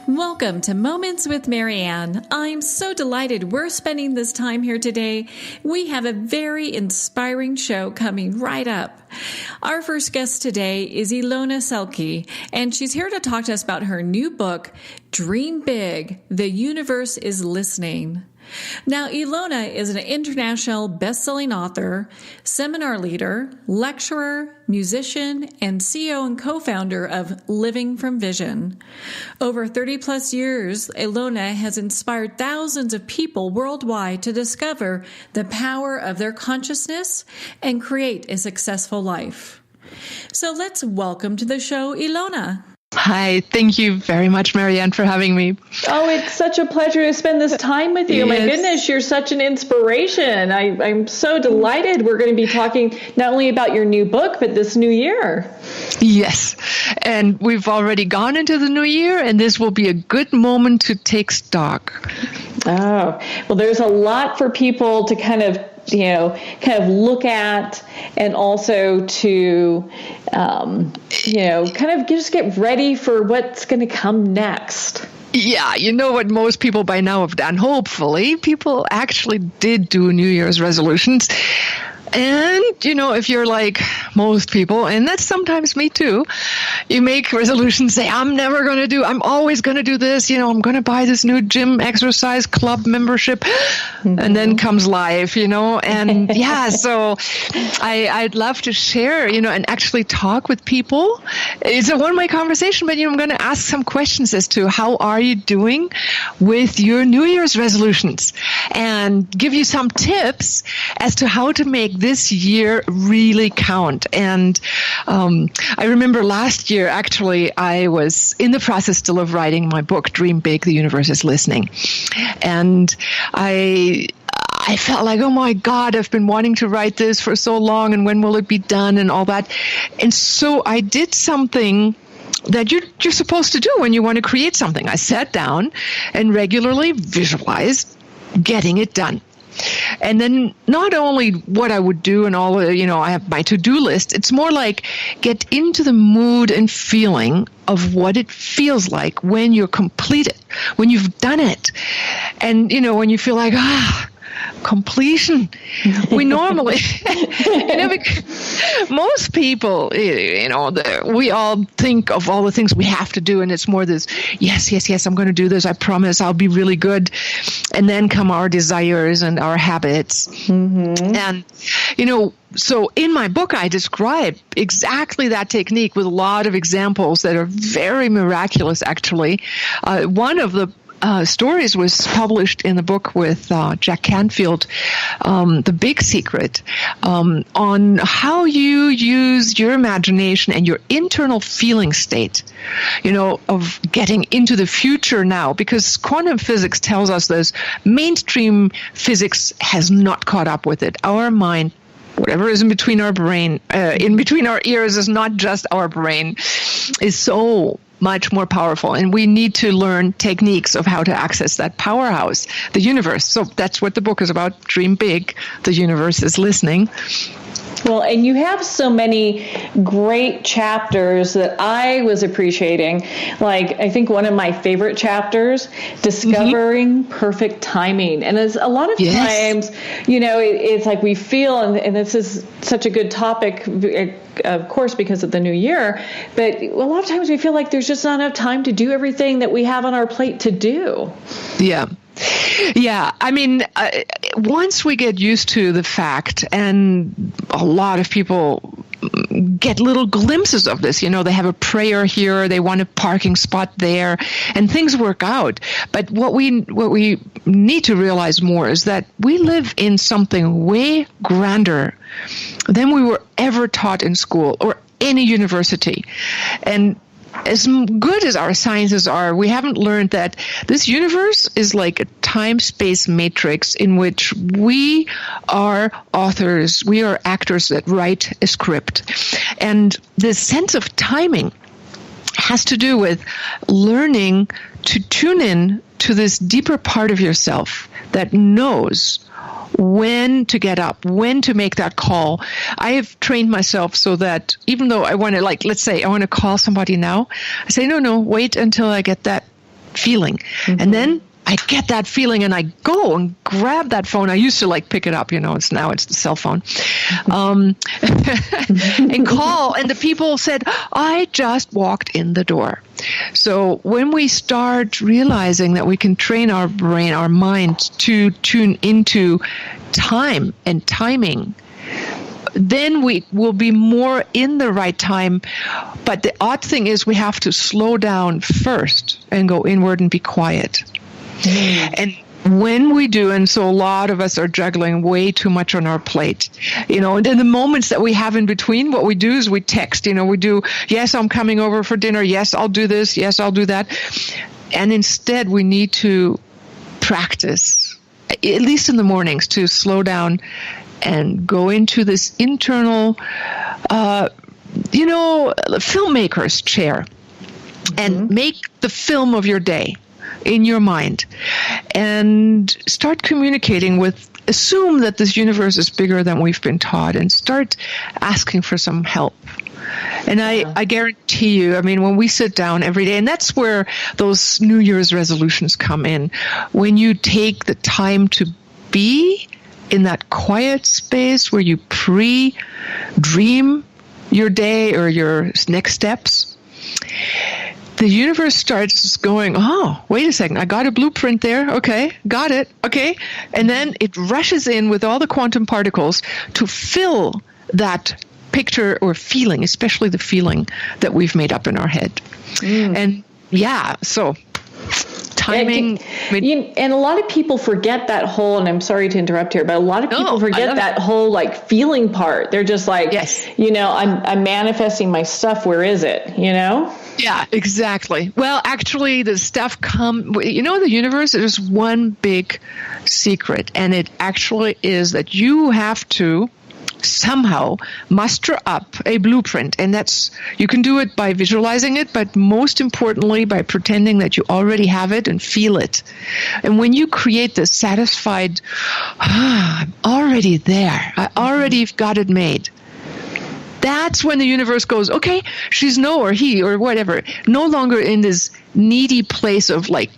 Welcome to Moments with Marianne. I'm so delighted we're spending this time here today. We have a very inspiring show coming right up. Our first guest today is Ilona Selke, and she's here to talk to us about her new book, Dream Big, The Universe is Listening. Now, Ilona is an international best-selling author, seminar leader, lecturer, musician, and CEO and co-founder of Living from Vision. Over 30-plus years, Ilona has inspired thousands of people worldwide to discover the power of their consciousness and create a successful life. So let's welcome to the show, Ilona. Hi, thank you very much, Marianne, for having me. Oh, it's such a pleasure to spend this time with you. Yes. My goodness, you're such an inspiration. I'm so delighted we're going to be talking not only about your new book, but this new year. Yes, and we've already gone into the new year, and this will be a good moment to take stock. Oh, well, there's a lot for people to kind of look at, and also to, kind of just get ready for what's going to come next. Yeah, you know what most people by now have done. Hopefully, people actually did do New Year's resolutions. And, if you're like most people, and that's sometimes me too, you make resolutions, say, I'm always going to do this, I'm going to buy this new gym exercise club membership. Mm-hmm. And then comes life, and yeah, so I'd love to share, and actually talk with people. It's a one-way conversation, but, I'm going to ask some questions as to how are you doing with your New Year's resolutions, and give you some tips as to how to make this year really count. And I remember last year, actually, I was in the process still of writing my book, Dream Big, The Universe is Listening. And I felt like, oh my God, I've been wanting to write this for so long, and when will it be done and all that. And so I did something that you're supposed to do when you want to create something. I sat down and regularly visualized getting it done. And then not only what I would do and all, I have my to-do list. It's more like get into the mood and feeling of what it feels like when you're completed, when you've done it. And, when you feel like, completion. We normally, most people, we all think of all the things we have to do, and it's more this, yes, I'm going to do this. I promise I'll be really good. And then come our desires and our habits. Mm-hmm. And, so in my book, I describe exactly that technique with a lot of examples that are very miraculous, actually. One of the stories was published in the book with Jack Canfield, The Big Secret, on how you use your imagination and your internal feeling state, of getting into the future now, because quantum physics tells us this. Mainstream physics has not caught up with it. Our mind, whatever is in between our brain, in between our ears, is not just our brain, is so much more powerful. And we need to learn techniques of how to access that powerhouse, the universe. So that's what the book is about. Dream big. The universe is listening. Well, and you have so many great chapters that I was appreciating. Like, I think one of my favorite chapters, Discovering Perfect Timing. And it's a lot of times, it's like we feel, and this is such a good topic, of course, because of the new year, but a lot of times we feel like there's just not enough time to do everything that we have on our plate to do. Yeah. Yeah, I mean, once we get used to the fact, and a lot of people get little glimpses of this, they have a prayer here, they want a parking spot there, and things work out. But what we need to realize more is that we live in something way grander than we were ever taught in school or any university. And as good as our sciences are, we haven't learned that this universe is like a time-space matrix in which we are authors, we are actors that write a script. And this sense of timing has to do with learning to tune in to this deeper part of yourself that knows when to get up, when to make that call. I have trained myself so that even though I want to, let's say I want to call somebody now, I say, no, wait until I get that that feeling. And then I get that feeling and I go and grab that phone. I used to pick it up, now it's the cell phone, and call. And the people said, I just walked in the door. So when we start realizing that we can train our brain, our mind to tune into time and timing, then we will be more in the right time. But the odd thing is we have to slow down first and go inward and be quiet. And when we do, and so a lot of us are juggling way too much on our plate, and in the moments that we have in between, what we do is we text, we do, yes, I'm coming over for dinner. Yes, I'll do this. Yes, I'll do that. And instead we need to practice, at least in the mornings, to slow down and go into this internal, filmmaker's chair and make the film of your day in your mind and start communicating assume that this universe is bigger than we've been taught, and start asking for some help. And I guarantee you, when we sit down every day, and that's where those New Year's resolutions come in, when you take the time to be in that quiet space where you pre-dream your day or your next steps, the universe starts going, oh, wait a second, I got a blueprint there. Okay, got it. Okay. And then it rushes in with all the quantum particles to fill that picture or feeling, especially the feeling that we've made up in our head. And so timing. And a lot of people forget that whole, and I'm sorry to interrupt here, but a lot of people forget that whole feeling part. They're just yes. I'm manifesting my stuff. Where is it? Yeah, exactly. Well, actually, the stuff the universe is one big secret, and it actually is that you have to somehow muster up a blueprint, and you can do it by visualizing it, but most importantly by pretending that you already have it and feel it. And when you create this satisfied, I'm already there, I already got it made, that's when the universe goes, okay, she's or he or whatever, no longer in this needy place of a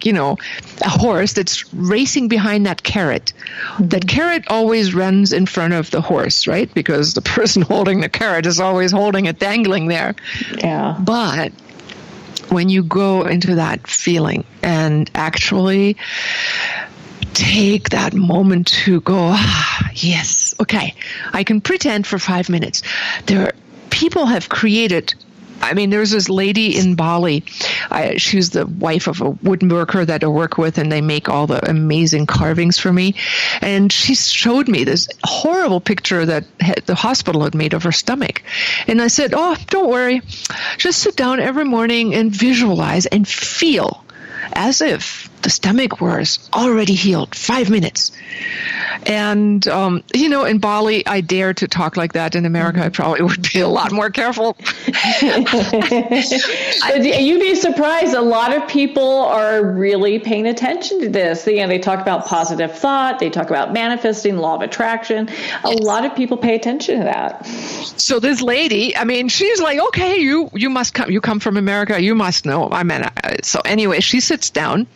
horse that's racing behind that carrot. That carrot always runs in front of the horse, right? Because the person holding the carrot is always holding it dangling there. Yeah. But when you go into that feeling and actually take that moment to go, yes, okay, I can pretend for 5 minutes. People have created, there's this lady in Bali. She's the wife of a woodworker that I work with, and they make all the amazing carvings for me. And she showed me this horrible picture that the hospital had made of her stomach. And I said, oh, don't worry. Just sit down every morning and visualize and feel as if the stomach was already healed. 5 minutes. And, in Bali, I dare to talk like that. In America, I probably would be a lot more careful. You'd be surprised. A lot of people are really paying attention to this. They talk about positive thought. They talk about manifesting, law of attraction. A lot of people pay attention to that. So this lady, she's like, okay, you must come. You come from America. You must know. So anyway, she sits down.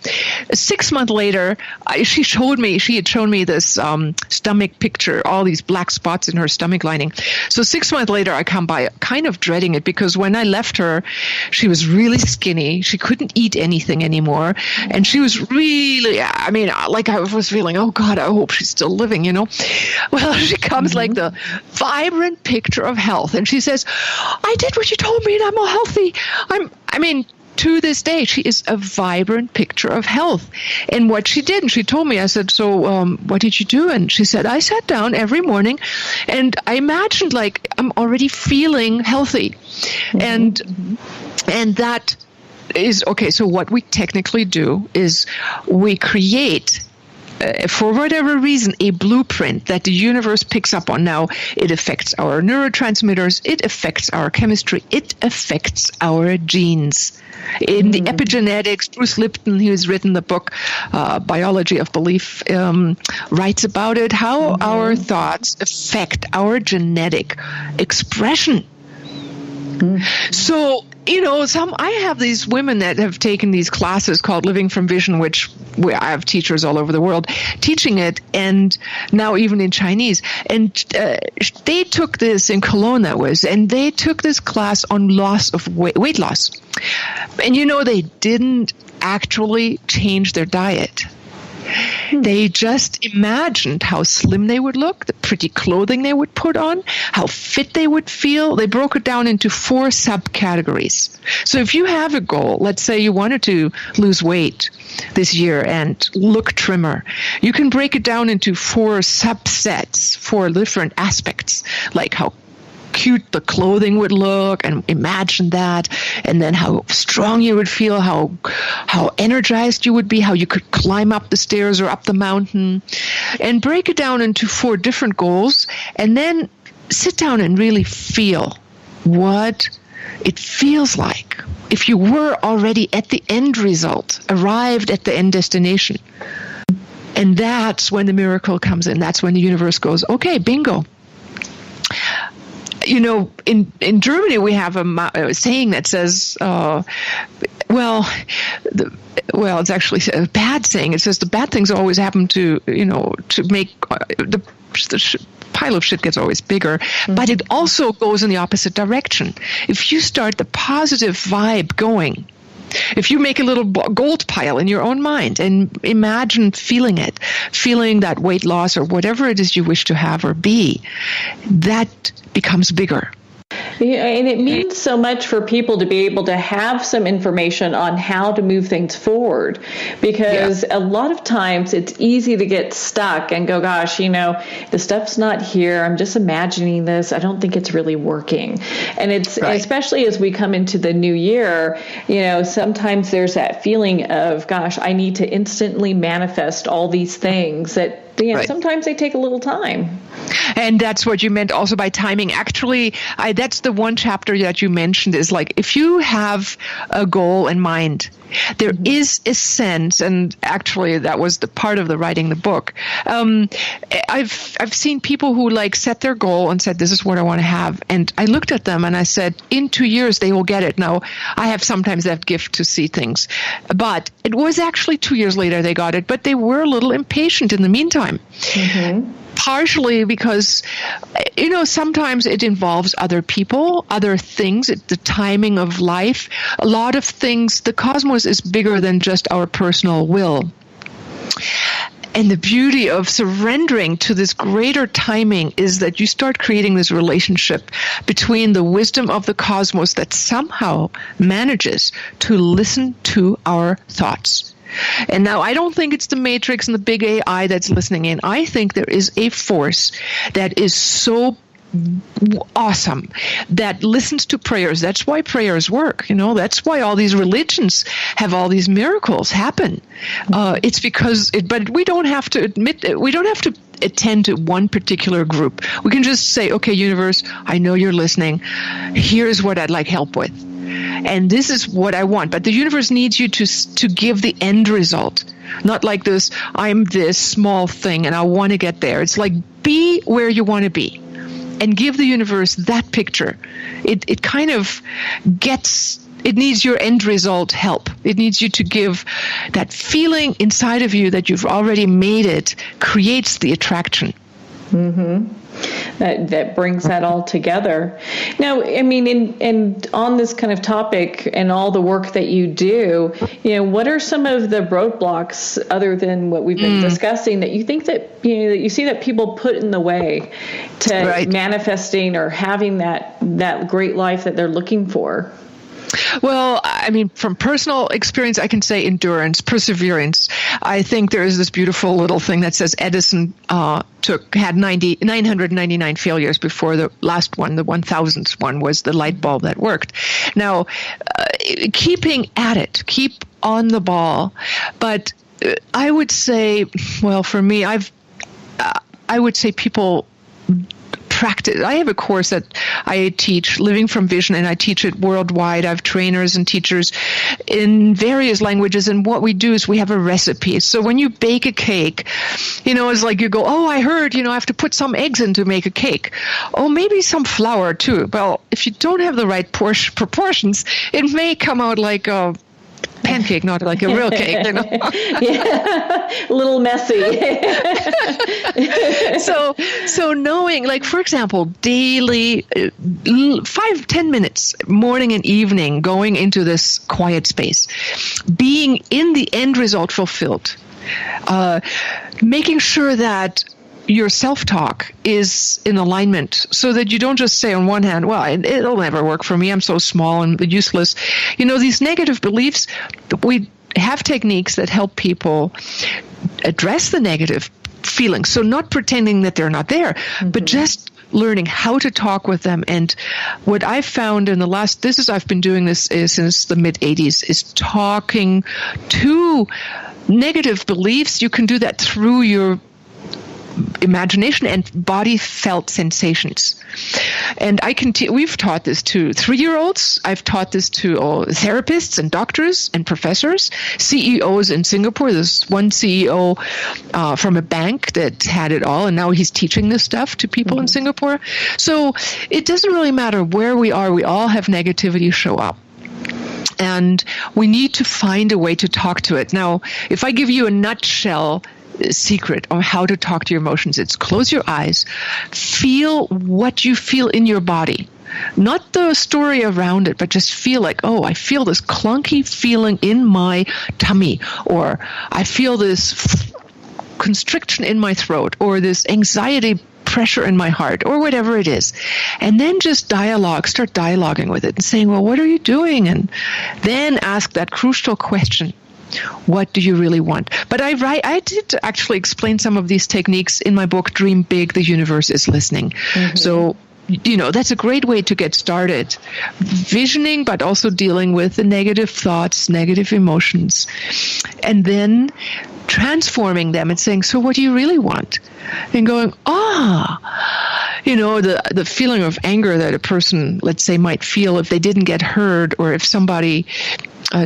6 months later, she had shown me this stomach picture, all these black spots in her stomach lining. So 6 months later, I come by kind of dreading it, because when I left her, she was really skinny. She couldn't eat anything anymore. And she was really, I was feeling, oh God, I hope she's still living, Well, she comes like the vibrant picture of health. And she says, I did what you told me and I'm all healthy. To this day, she is a vibrant picture of health. And what she did, and she told me, I said, so what did you do? And she said, I sat down every morning and I imagined I'm already feeling healthy. And that is, okay, so what we technically do is we create, for whatever reason, a blueprint that the universe picks up on. Now, it affects our neurotransmitters, it affects our chemistry, it affects our genes. In the epigenetics, Bruce Lipton, who's written the book Biology of Belief, writes about it, how our thoughts affect our genetic expression. So I have these women that have taken these classes called Living from Vision, where I have teachers all over the world teaching it, and now even in Chinese. And they took this in Cologne, and they took this class on loss of weight loss. And they didn't actually change their diet. They just imagined how slim they would look, the pretty clothing they would put on, how fit they would feel. They broke it down into 4 subcategories. So if you have a goal, let's say you wanted to lose weight this year and look trimmer, you can break it down into 4 subsets, 4 different aspects, like how cute the clothing would look, and imagine that, and then how strong you would feel, how energized you would be, how you could climb up the stairs or up the mountain, and break it down into 4 different goals, and then sit down and really feel what it feels like if you were already at the end result, arrived at the end destination. And that's when the miracle comes in. That's when the universe goes, okay, bingo. In Germany, we have a saying that says, it's actually a bad saying. It says the bad things always happen to make the pile of shit gets always bigger, but it also goes in the opposite direction. If you start the positive vibe going, if you make a little gold pile in your own mind and imagine feeling that weight loss or whatever it is you wish to have or be, that becomes bigger. Yeah, and it means so much for people to be able to have some information on how to move things forward, because a lot of times it's easy to get stuck and go, gosh, the stuff's not here. I'm just imagining this. I don't think it's really working. And it's especially as we come into the new year, sometimes there's that feeling of, gosh, I need to instantly manifest all these things that sometimes they take a little time. And that's what you meant also by timing. Actually, that's the one chapter that you mentioned, is like, if you have a goal in mind, there is a sense, and actually that was the part of the writing the book. I've seen people who set their goal and said, this is what I want to have. And I looked at them and I said, in 2 years, they will get it. Now, I have sometimes that gift to see things, but it was actually 2 years later they got it, but they were a little impatient in the meantime. Mm-hmm. Partially because, sometimes it involves other people, other things, the timing of life. A lot of things, the cosmos is bigger than just our personal will. And the beauty of surrendering to this greater timing is that you start creating this relationship between the wisdom of the cosmos that somehow manages to listen to our thoughts. And now I don't think it's the Matrix and the big AI that's listening in. I think there is a force that is so awesome that listens to prayers. That's why prayers work. That's why all these religions have all these miracles happen. It's because but we don't have to admit it. We don't have to attend to one particular group. We can just say, okay, universe, I know you're listening. Here's what I'd like help with. And this is what I want. But the universe needs you to give the end result. Not like this, I'm this small thing and I want to get there. It's like, be where you want to be and give the universe that picture. It kind of it needs your end result help. It needs you to give that feeling inside of you that you've already made it, creates the attraction. Mm-hmm. That brings that all together. Now, I mean, and on this kind of topic and all the work that you do, what are some of the roadblocks other than what we've been discussing that you think that, that you see that people put in the way to manifesting or having that great life that they're looking for? Well, I mean, from personal experience, I can say endurance, perseverance. I think there is this beautiful little thing that says Edison had 999 failures before the last one, the 1000th one, was the light bulb that worked. Now, keeping at it, keep on the ball. But I would say, well, for me, I would say people practice. I have a course that I teach, Living from Vision, and I teach it worldwide. I have trainers and teachers in various languages, and what we do is we have a recipe. So when you bake a cake, it's like you go, oh, I heard, I have to put some eggs in to make a cake. Oh, maybe some flour too. Well, if you don't have the right proportions, it may come out like a pancake, not like a real cake. Yeah, a little messy. So knowing, like, for example, daily 5-10 minutes, morning and evening, going into this quiet space, being in the end result fulfilled, making sure that your self-talk is in alignment so that you don't just say on one hand, well, it'll never work for me, I'm so small and useless. These negative beliefs, we have techniques that help people address the negative feelings. So not pretending that they're not there, but just learning how to talk with them. And what I've found in I've been doing this since the mid-'80s, is talking to negative beliefs. You can do that through your imagination and body felt sensations. And we've taught this to 3-year-olds. I've taught this to therapists and doctors and professors, CEOs in Singapore. There's one CEO from a bank that had it all, and now he's teaching this stuff to people in Singapore. So it doesn't really matter where we are. We all have negativity show up. And we need to find a way to talk to it. Now, if I give you a nutshell secret on how to talk to your emotions, it's close your eyes, feel what you feel in your body, not the story around it, but just feel like, oh, I feel this clunky feeling in my tummy, or I feel this constriction in my throat, or this anxiety pressure in my heart, or whatever it is. And then just start dialoguing with it and saying, well, what are you doing? And then ask that crucial question. What do you really want? But I did actually explain some of these techniques in my book, Dream Big, The Universe is Listening. So, that's a great way to get started. Visioning, but also dealing with the negative thoughts, negative emotions, and then transforming them and saying, so what do you really want? And going, the feeling of anger that a person, let's say, might feel if they didn't get heard, or if somebody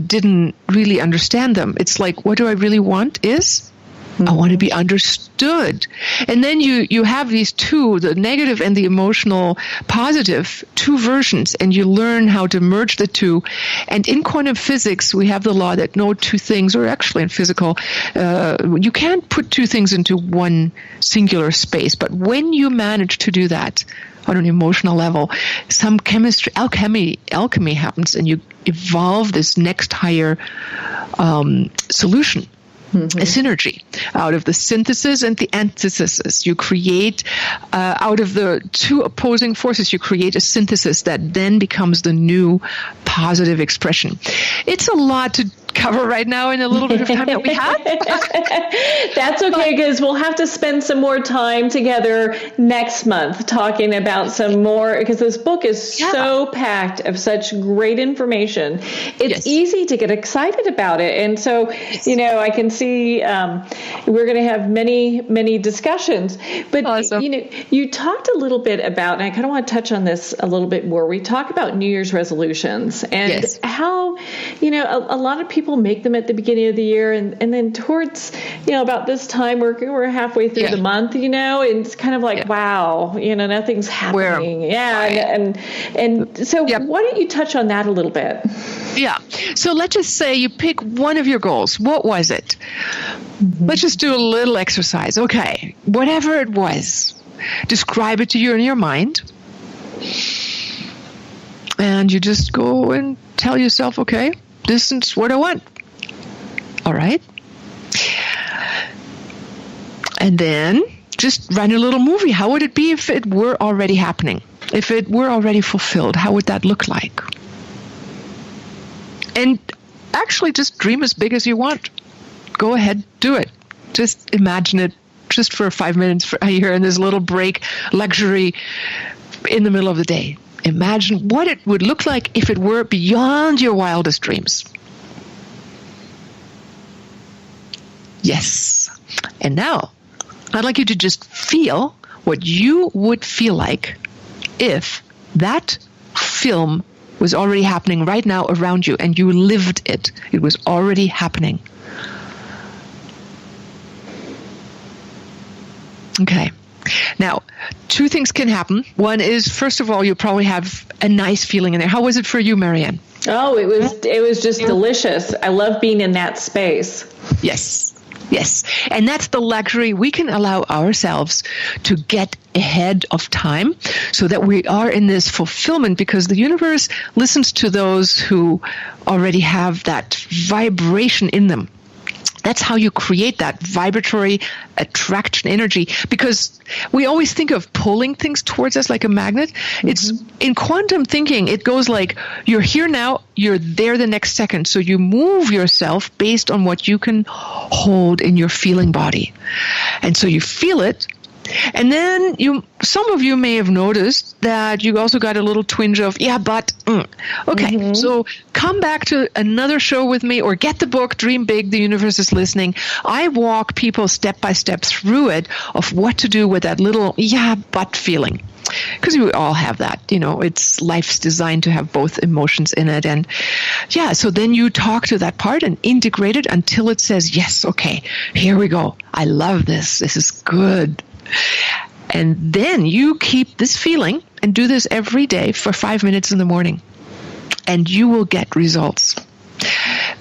didn't really understand them. It's like, what do I really want is, I want to be understood. And then you have these two, the negative and the emotional positive, two versions, and you learn how to merge the two. And in quantum physics, we have the law that no two things, or actually in physical, you can't put two things into one singular space. But when you manage to do that on an emotional level, some alchemy happens, and you evolve this next higher solution. A synergy out of the synthesis and the antithesis. You create, out of the two opposing forces, you create a synthesis that then becomes the new positive expression. It's a lot to cover right now in a little bit of time that we have. That's okay, because we'll have to spend some more time together next month talking about some more, because this book is so packed of such great information. It's easy to get excited about it. And so, I can see we're going to have many, many discussions. But, awesome. You talked a little bit about, and I kind of want to touch on this a little bit more. We talk about New Year's resolutions and how, a lot of people make them at the beginning of the year, and then towards about this time we're halfway through the month, and it's kind of like wow, nothing's happening. And so why don't you touch on that a little bit? So let's just say you pick one of your goals. What was it? Let's just do a little exercise. Okay, whatever it was, describe it to you in your mind, and you just go and tell yourself, okay, this is what I want. All right. And then just run a little movie. How would it be if it were already happening? If it were already fulfilled, how would that look like? And actually just dream as big as you want. Go ahead, do it. Just imagine it just for 5 minutes here in this little break, luxury in the middle of the day. Imagine what it would look like if it were beyond your wildest dreams. Yes. And now, I'd like you to just feel what you would feel like if that film was already happening right now around you and you lived it. It was already happening. Okay. Now, two things can happen. One is, first of all, you probably have a nice feeling in there. How was it for you, Marianne? Oh, it was just delicious. I love being in that space. Yes. Yes. And that's the luxury we can allow ourselves to get ahead of time so that we are in this fulfillment, because the universe listens to those who already have that vibration in them. That's how you create that vibratory attraction energy, because we always think of pulling things towards us like a magnet. Mm-hmm. It's in quantum thinking, it goes like you're here now, you're there the next second. So you move yourself based on what you can hold in your feeling body. And so you feel it. And then some of you may have noticed that you also got a little twinge of, okay, mm-hmm. So come back to another show with me, or get the book, Dream Big, The Universe is Listening. I walk people step by step through it of what to do with that little, feeling. Because we all have that, it's life's designed to have both emotions in it. And so then you talk to that part and integrate it until it says, yes, okay, here we go. I love this. This is good. And then you keep this feeling and do this every day for 5 minutes in the morning, and you will get results.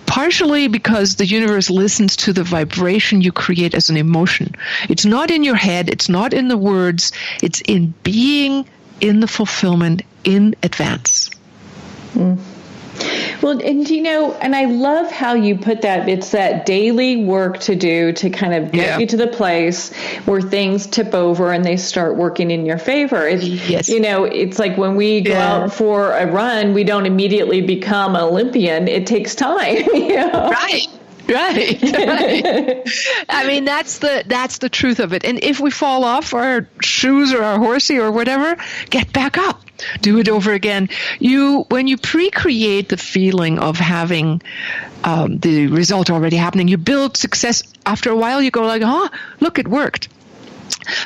Partially because the universe listens to the vibration you create as an emotion. It's not in your head, it's not in the words, it's in being in the fulfillment in advance. Mm. Well, and I love how you put that. It's that daily work to do to kind of get you to the place where things tip over and they start working in your favor. Yes. It's like when we go out for a run, we don't immediately become an Olympian. It takes time. Right. I mean, that's the truth of it. And if we fall off our shoes or our horsey or whatever, get back up. Do it over again. When you pre-create the feeling of having the result already happening, you build success. After a while, you go like, look, it worked.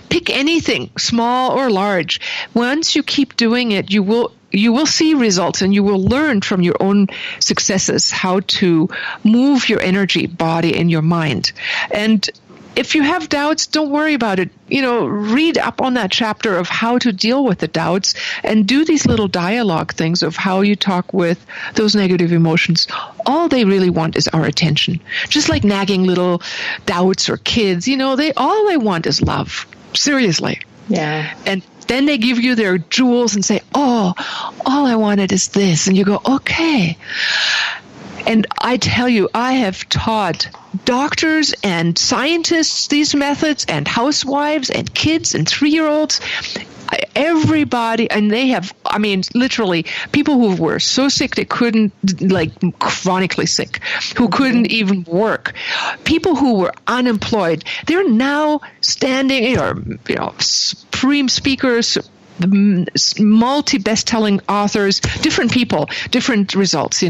Pick anything, small or large. Once you keep doing it, you will see results, and you will learn from your own successes how to move your energy, body, and your mind. And if you have doubts, don't worry about it. Read up on that chapter of how to deal with the doubts, and do these little dialogue things of how you talk with those negative emotions. All they really want is our attention. Just like nagging little doubts or kids, all they want is love. Seriously. Yeah. And then they give you their jewels and say, all I wanted is this. And you go, okay. And I tell you, I have taught doctors and scientists these methods, and housewives and kids and 3-year-olds, everybody, and they have, literally people who were so sick they couldn't, chronically sick, who couldn't even work, people who were unemployed, they're now standing, supreme speakers, multi-best-selling authors, different people, different results,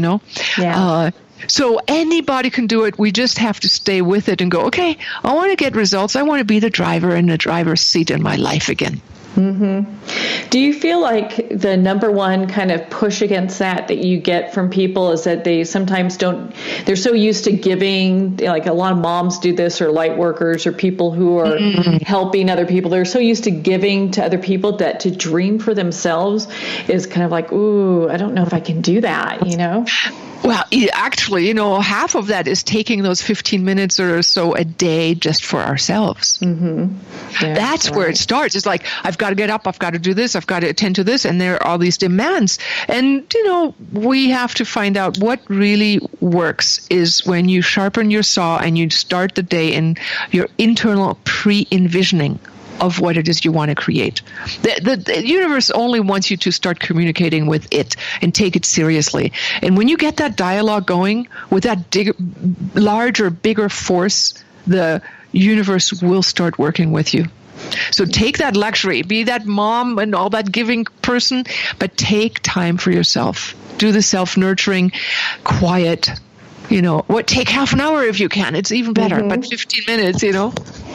So anybody can do it. We just have to stay with it and go, okay, I want to get results. I want to be the driver in the driver's seat in my life again. Mm-hmm. Do you feel like the number one kind of push against that you get from people is that they sometimes they're so used to giving, like a lot of moms do this, or light workers, or people who are helping other people. They're so used to giving to other people that to dream for themselves is kind of like, ooh, I don't know if I can do that, Well, actually, half of that is taking those 15 minutes or so a day just for ourselves. Mm-hmm. Yeah, that's where it starts. It's like, I've got to get up, I've got to do this, I've got to attend to this, and there are all these demands. And, we have to find out what really works is when you sharpen your saw and you start the day in your internal pre-envisioning of what it is you want to create. The universe only wants you to start communicating with it and take it seriously. And when you get that dialogue going with that larger, bigger force, the universe will start working with you. So take that luxury, be that mom and all that giving person, but take time for yourself. Do the self-nurturing, quiet, take half an hour if you can. It's even better, but 15 minutes,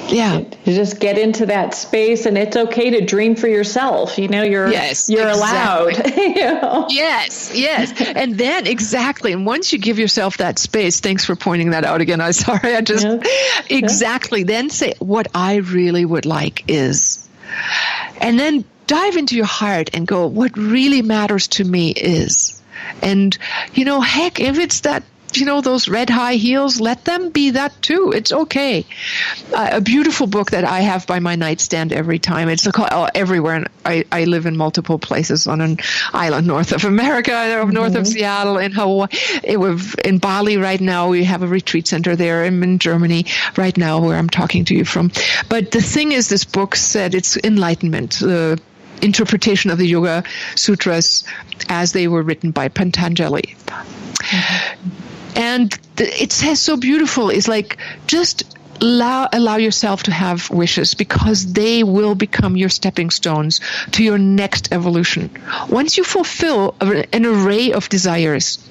Yeah. You just get into that space, and it's okay to dream for yourself. You're allowed. Yes. And then exactly. And once you give yourself that space, thanks for pointing that out again. I'm sorry. Exactly. Then say, what I really would like is, and then dive into your heart and go, what really matters to me is, and, heck, if it's that, those red high heels, let them be that too. It's okay. A beautiful book that I have by my nightstand every time. It's called everywhere. And I live in multiple places on an island north of America, north of Seattle, in Hawaii. In Bali right now. We have a retreat center there. I'm in Germany right now where I'm talking to you from. But the thing is, this book said it's enlightenment, the interpretation of the Yoga Sutras as they were written by Patanjali. And it says so beautiful. It's like, just allow yourself to have wishes, because they will become your stepping stones to your next evolution. Once you fulfill an array of desires,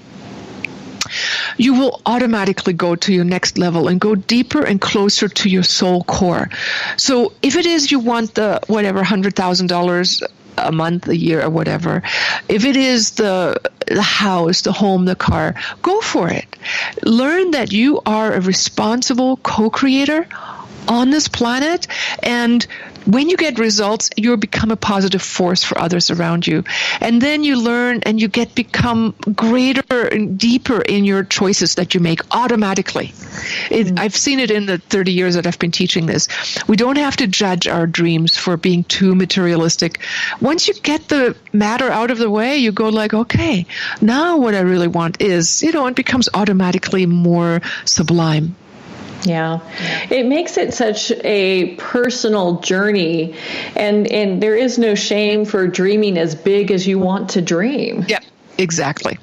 you will automatically go to your next level and go deeper and closer to your soul core. So if it is you want the $100,000 a month, a year, or whatever, if it is the house, the home, the car, go for it. Learn that you are a responsible co-creator on this planet, and when you get results, you become a positive force for others around you. And then you learn and you become greater and deeper in your choices that you make automatically. I've seen it in the 30 years that I've been teaching this. We don't have to judge our dreams for being too materialistic. Once you get the matter out of the way, you go like, okay, now what I really want is, it becomes automatically more sublime. Yeah. It makes it such a personal journey, and there is no shame for dreaming as big as you want to dream. Yep. Exactly.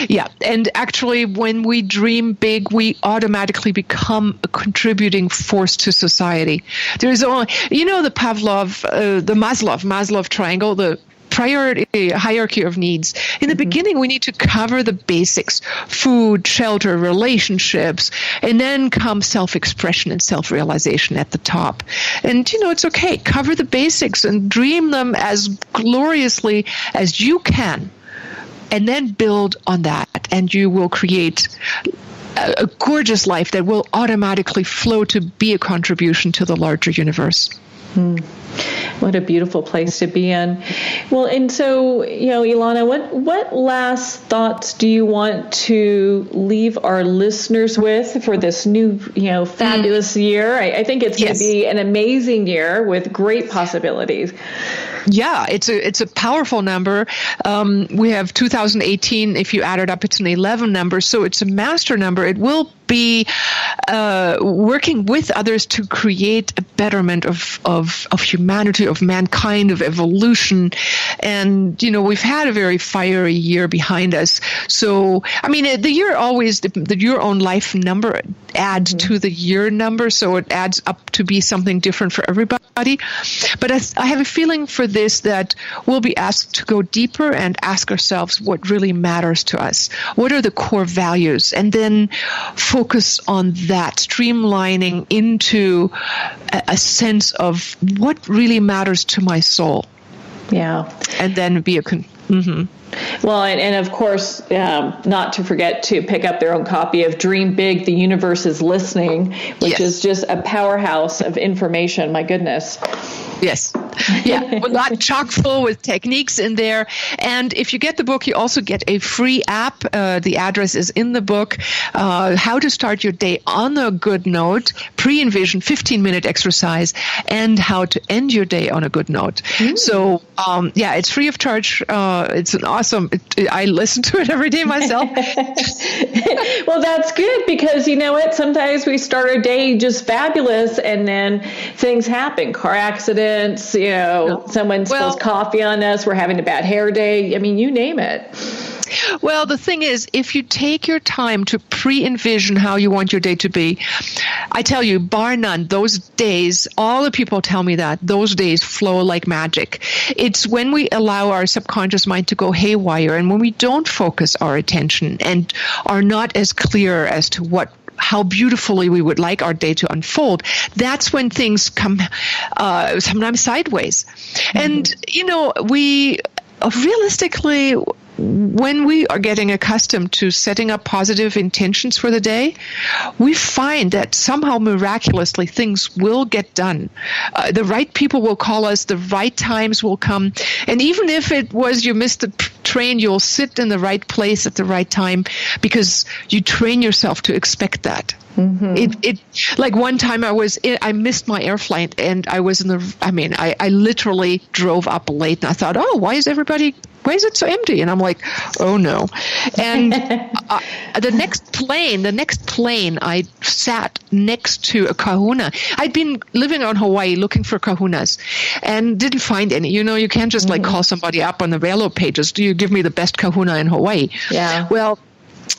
Yeah. And actually, when we dream big, we automatically become a contributing force to society. There's only, the the Maslow triangle, the priority hierarchy of needs. In the beginning, we need to cover the basics: food, shelter, relationships, and then comes self-expression and self-realization at the top. And, it's okay. Cover the basics and dream them as gloriously as you can, and then build on that, and you will create a gorgeous life that will automatically flow to be a contribution to the larger universe. What a beautiful place to be in. Well, and so, Ilona, what last thoughts do you want to leave our listeners with for this new, fabulous year? I think it's going to be an amazing year with great possibilities. Yeah, it's a powerful number. We have 2018. If you add it up, it's an 11 number. So it's a master number. It will be working with others to create a betterment of humanity, of mankind, of evolution. And, we've had a very fiery year behind us. So, the year always, your own life number adds to the year number. So it adds up to be something different for everybody. But I have a feeling for this that we'll be asked to go deeper and ask ourselves what really matters to us. What are the core values? And then focus on that, streamlining into a sense of what really matters to my soul. Yeah. And then be Well, and of course, not to forget to pick up their own copy of Dream Big, The Universe is Listening, which is just a powerhouse of information. My goodness. Yes. Yeah. A lot chock full with techniques in there. And if you get the book, you also get a free app. The address is in the book. How to start your day on a good note, pre-envision 15-minute exercise, and how to end your day on a good note. So, it's free of charge. It's an awesome, I listen to it every day myself. Well, that's good, because you know what? Sometimes we start our day just fabulous, and then things happen. Car accidents, someone spills coffee on us. We're having a bad hair day. You name it. Well, the thing is, if you take your time to pre-envision how you want your day to be, I tell you, bar none, those days, all the people tell me that, those days flow like magic. It's when we allow our subconscious mind to go haywire, and when we don't focus our attention and are not as clear as to what how beautifully we would like our day to unfold, that's when things come sometimes sideways. And, we realistically, when we are getting accustomed to setting up positive intentions for the day, we find that somehow miraculously things will get done. The right people will call us, the right times will come. And even if it was you missed the train, you'll sit in the right place at the right time because you train yourself to expect that. It like one time I missed my air flight and I was I literally drove up late and I thought, why is it so empty? And I'm like, oh no. And the next plane, I sat next to a kahuna. I'd been living on Hawaii looking for kahunas and didn't find any. You can't just call somebody up on the Velo pages. Do you give me the best kahuna in Hawaii? Yeah. Well,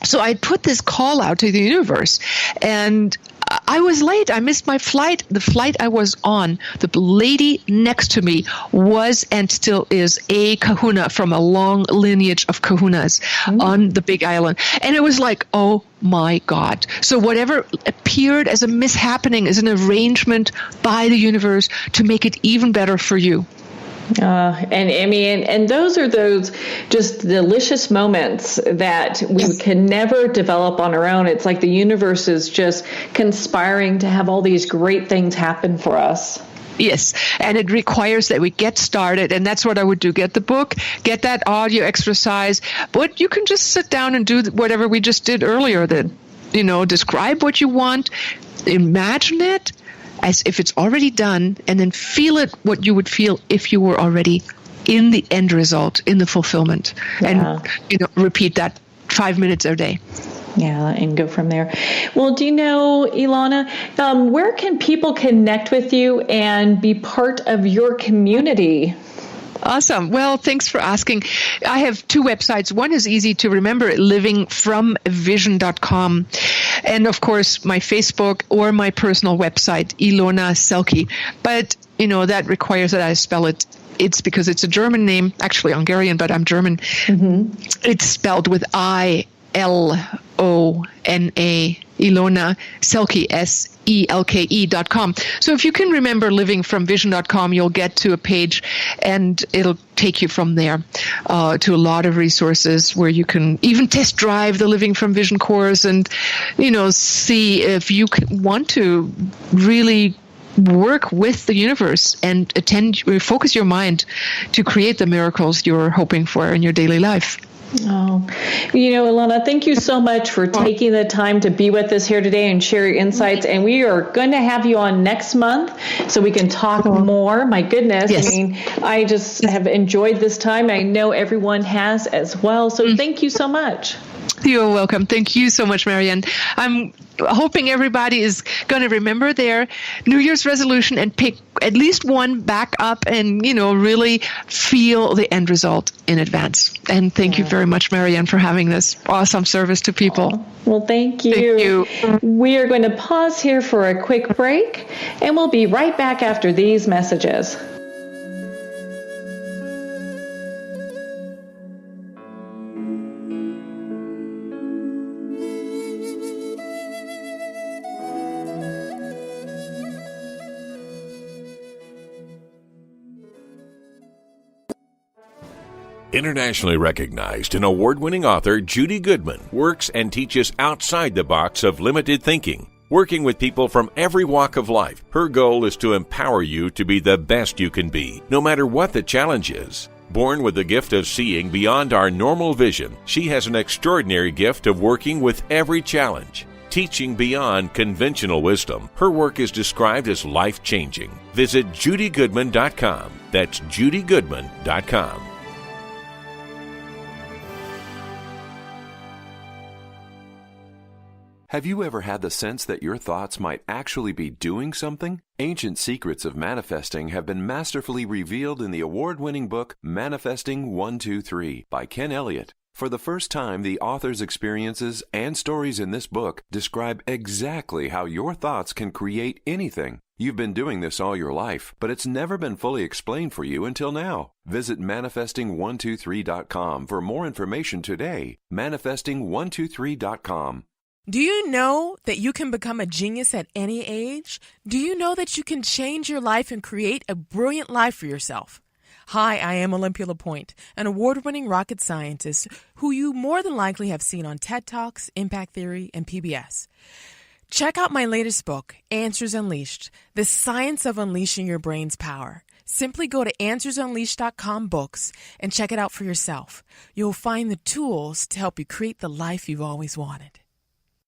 so I put this call out to the universe, and I was late. I missed my flight. The flight I was on, the lady next to me was and still is a kahuna from a long lineage of kahunas on the Big Island. And it was like, oh my God. So whatever appeared as a mishappening is an arrangement by the universe to make it even better for you. And those are those just delicious moments that we can never develop on our own. It's like the universe is just conspiring to have all these great things happen for us. Yes, and it requires that we get started, and that's what I would do. Get the book, get that audio exercise, but you can just sit down and do whatever we just did earlier, describe what you want, imagine it, as if it's already done, and then feel it what you would feel if you were already in the end result, in the fulfillment. Yeah. And, repeat that 5 minutes a day. Yeah, and go from there. Well, do you know, Ilona, where can people connect with you and be part of your community? Awesome. Well, thanks for asking. I have two websites. One is easy to remember, livingfromvision.com. And of course, my Facebook or my personal website, Ilona Selke. But, that requires that I spell it. It's because it's a German name, actually Hungarian, but I'm German. It's spelled with I-L-O-N-A, Ilona Selke, SELKE.com. So if you can remember livingfromvision.com, you'll get to a page and it'll take you from there to a lot of resources where you can even test drive the Living from Vision course and, see if you want to really work with the universe and focus your mind to create the miracles you're hoping for in your daily life. Oh, Ilona, thank you so much for taking the time to be with us here today and share your insights. And we are going to have you on next month so we can talk more. My goodness. Yes. I just have enjoyed this time. I know everyone has as well. So thank you so much. You're welcome. Thank you so much, Marianne. I'm hoping everybody is going to remember their New Year's resolution and pick at least one back up and, really feel the end result in advance. And thank you very much, Marianne, for having this awesome service to people. Well, thank you. Thank you. We are going to pause here for a quick break, and we'll be right back after these messages. Internationally recognized and award-winning author Judy Goodman works and teaches outside the box of limited thinking. Working with people from every walk of life, her goal is to empower you to be the best you can be, no matter what the challenge is. Born with the gift of seeing beyond our normal vision, she has an extraordinary gift of working with every challenge. Teaching beyond conventional wisdom, her work is described as life-changing. Visit judygoodman.com. That's judygoodman.com. Have you ever had the sense that your thoughts might actually be doing something? Ancient secrets of manifesting have been masterfully revealed in the award-winning book Manifesting 1-2-3 by Ken Elliott. For the first time, the author's experiences and stories in this book describe exactly how your thoughts can create anything. You've been doing this all your life, but it's never been fully explained for you until now. Visit manifesting123.com for more information today. Manifesting123.com. Do you know that you can become a genius at any age? Do you know that you can change your life and create a brilliant life for yourself? Hi, I am Olympia LaPointe, an award-winning rocket scientist who you more than likely have seen on TED Talks, Impact Theory, and PBS. Check out my latest book, Answers Unleashed, The Science of Unleashing Your Brain's Power. Simply go to answersunleashed.com books and check it out for yourself. You'll find the tools to help you create the life you've always wanted.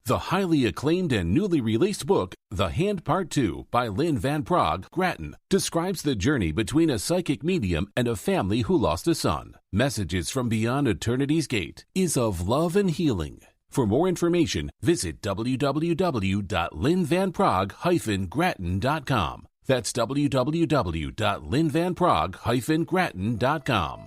The highly acclaimed and newly released book, The Hand Part 2 by Lynn Van Praagh Grattan, describes the journey between a psychic medium and a family who lost a son. Messages from Beyond Eternity's Gate is of love and healing. For more information, visit www.lynnvanpraagh-grattan.com. That's www.lynnvanpraagh-grattan.com.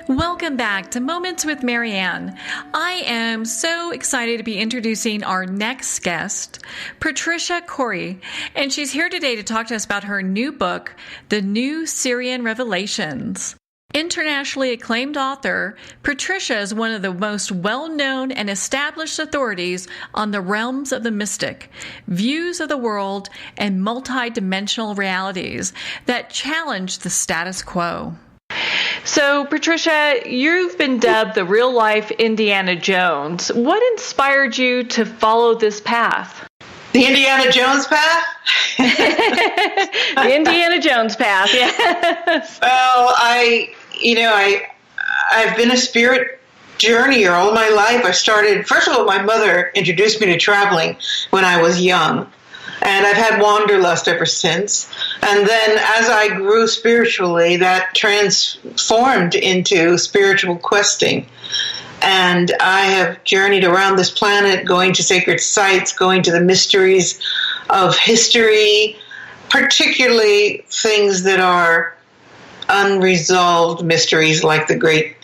Welcome back to Moments with Marianne. I am so excited to be introducing our next guest, Patricia Cori, and she's here today to talk to us about her new book, The New Syrian Revelations. Internationally acclaimed author, Patricia is one of the most well-known and established authorities on the realms of the mystic, views of the world, and multi-dimensional realities that challenge the status quo. So, Patricia, you've been dubbed the real-life Indiana Jones. What inspired you to follow this path? The Indiana Jones path? The Indiana Jones path, yes. Well, I've been a spirit journeyer all my life. I started, first of all, my mother introduced me to traveling when I was young. And I've had wanderlust ever since. And then as I grew spiritually, that transformed into spiritual questing. And I have journeyed around this planet, going to sacred sites, going to the mysteries of history, particularly things that are unresolved mysteries like the great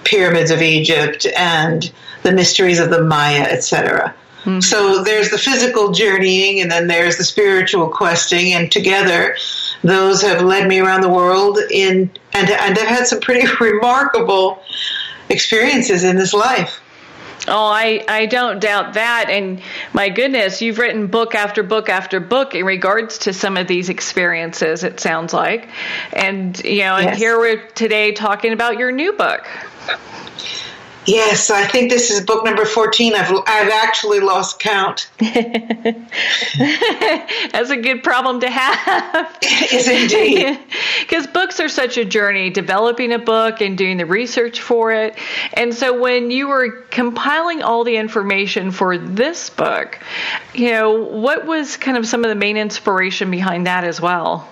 pyramids of Egypt and the mysteries of the Maya, etc. Mm-hmm. So there's the physical journeying, and then there's the spiritual questing, and together those have led me around the world and I've had some pretty remarkable experiences in this life. Oh, I don't doubt that. And my goodness, you've written book after book after book in regards to some of these experiences, it sounds like. And, yes. And here we're today talking about your new book. Yes, I think this is book number 14. I've actually lost count. That's a good problem to have. It is indeed. Because books are such a journey, developing a book and doing the research for it. And so when you were compiling all the information for this book, what was kind of some of the main inspiration behind that as well?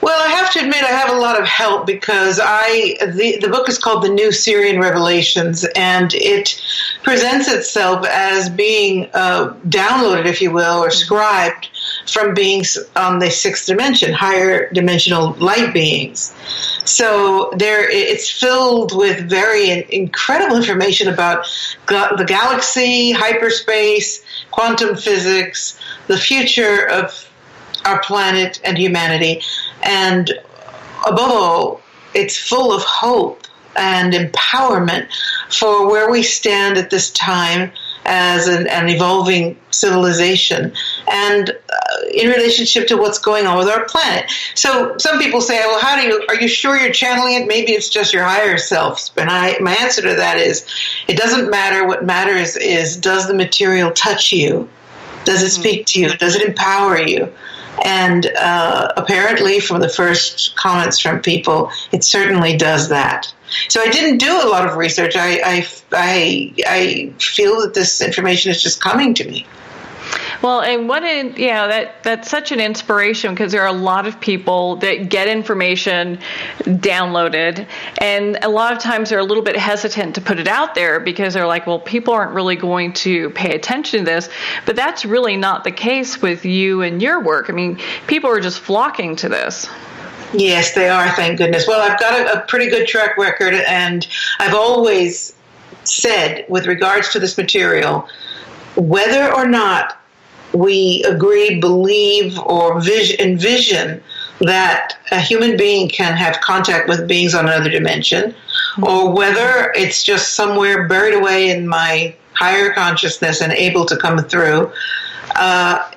Well, I have to admit I have a lot of help because the book is called The New-Simian Revelations, and it presents itself as being downloaded, if you will, or scribed from beings on the sixth dimension, higher dimensional light beings. So it's filled with very incredible information about the galaxy, hyperspace, quantum physics, the future of our planet and humanity. And above all, it's full of hope and empowerment for where we stand at this time as an evolving civilization and in relationship to what's going on with our planet. So some people say, well, are you sure you're channeling it? Maybe it's just your higher self. And my answer to that is, it doesn't matter. What matters is, does the material touch you? Does it speak to you? Does it empower you? And apparently, from the first comments from people, it certainly does that. So I didn't do a lot of research. I feel that this information is just coming to me. Well, and that's such an inspiration, because there are a lot of people that get information downloaded, and a lot of times they're a little bit hesitant to put it out there because they're like, well, people aren't really going to pay attention to this. But that's really not the case with you and your work. I mean, people are just flocking to this. Yes, they are, thank goodness. Well, I've got a pretty good track record, and I've always said, with regards to this material, whether or not we agree, believe, or envision that a human being can have contact with beings on another dimension, or whether it's just somewhere buried away in my higher consciousness and able to come through,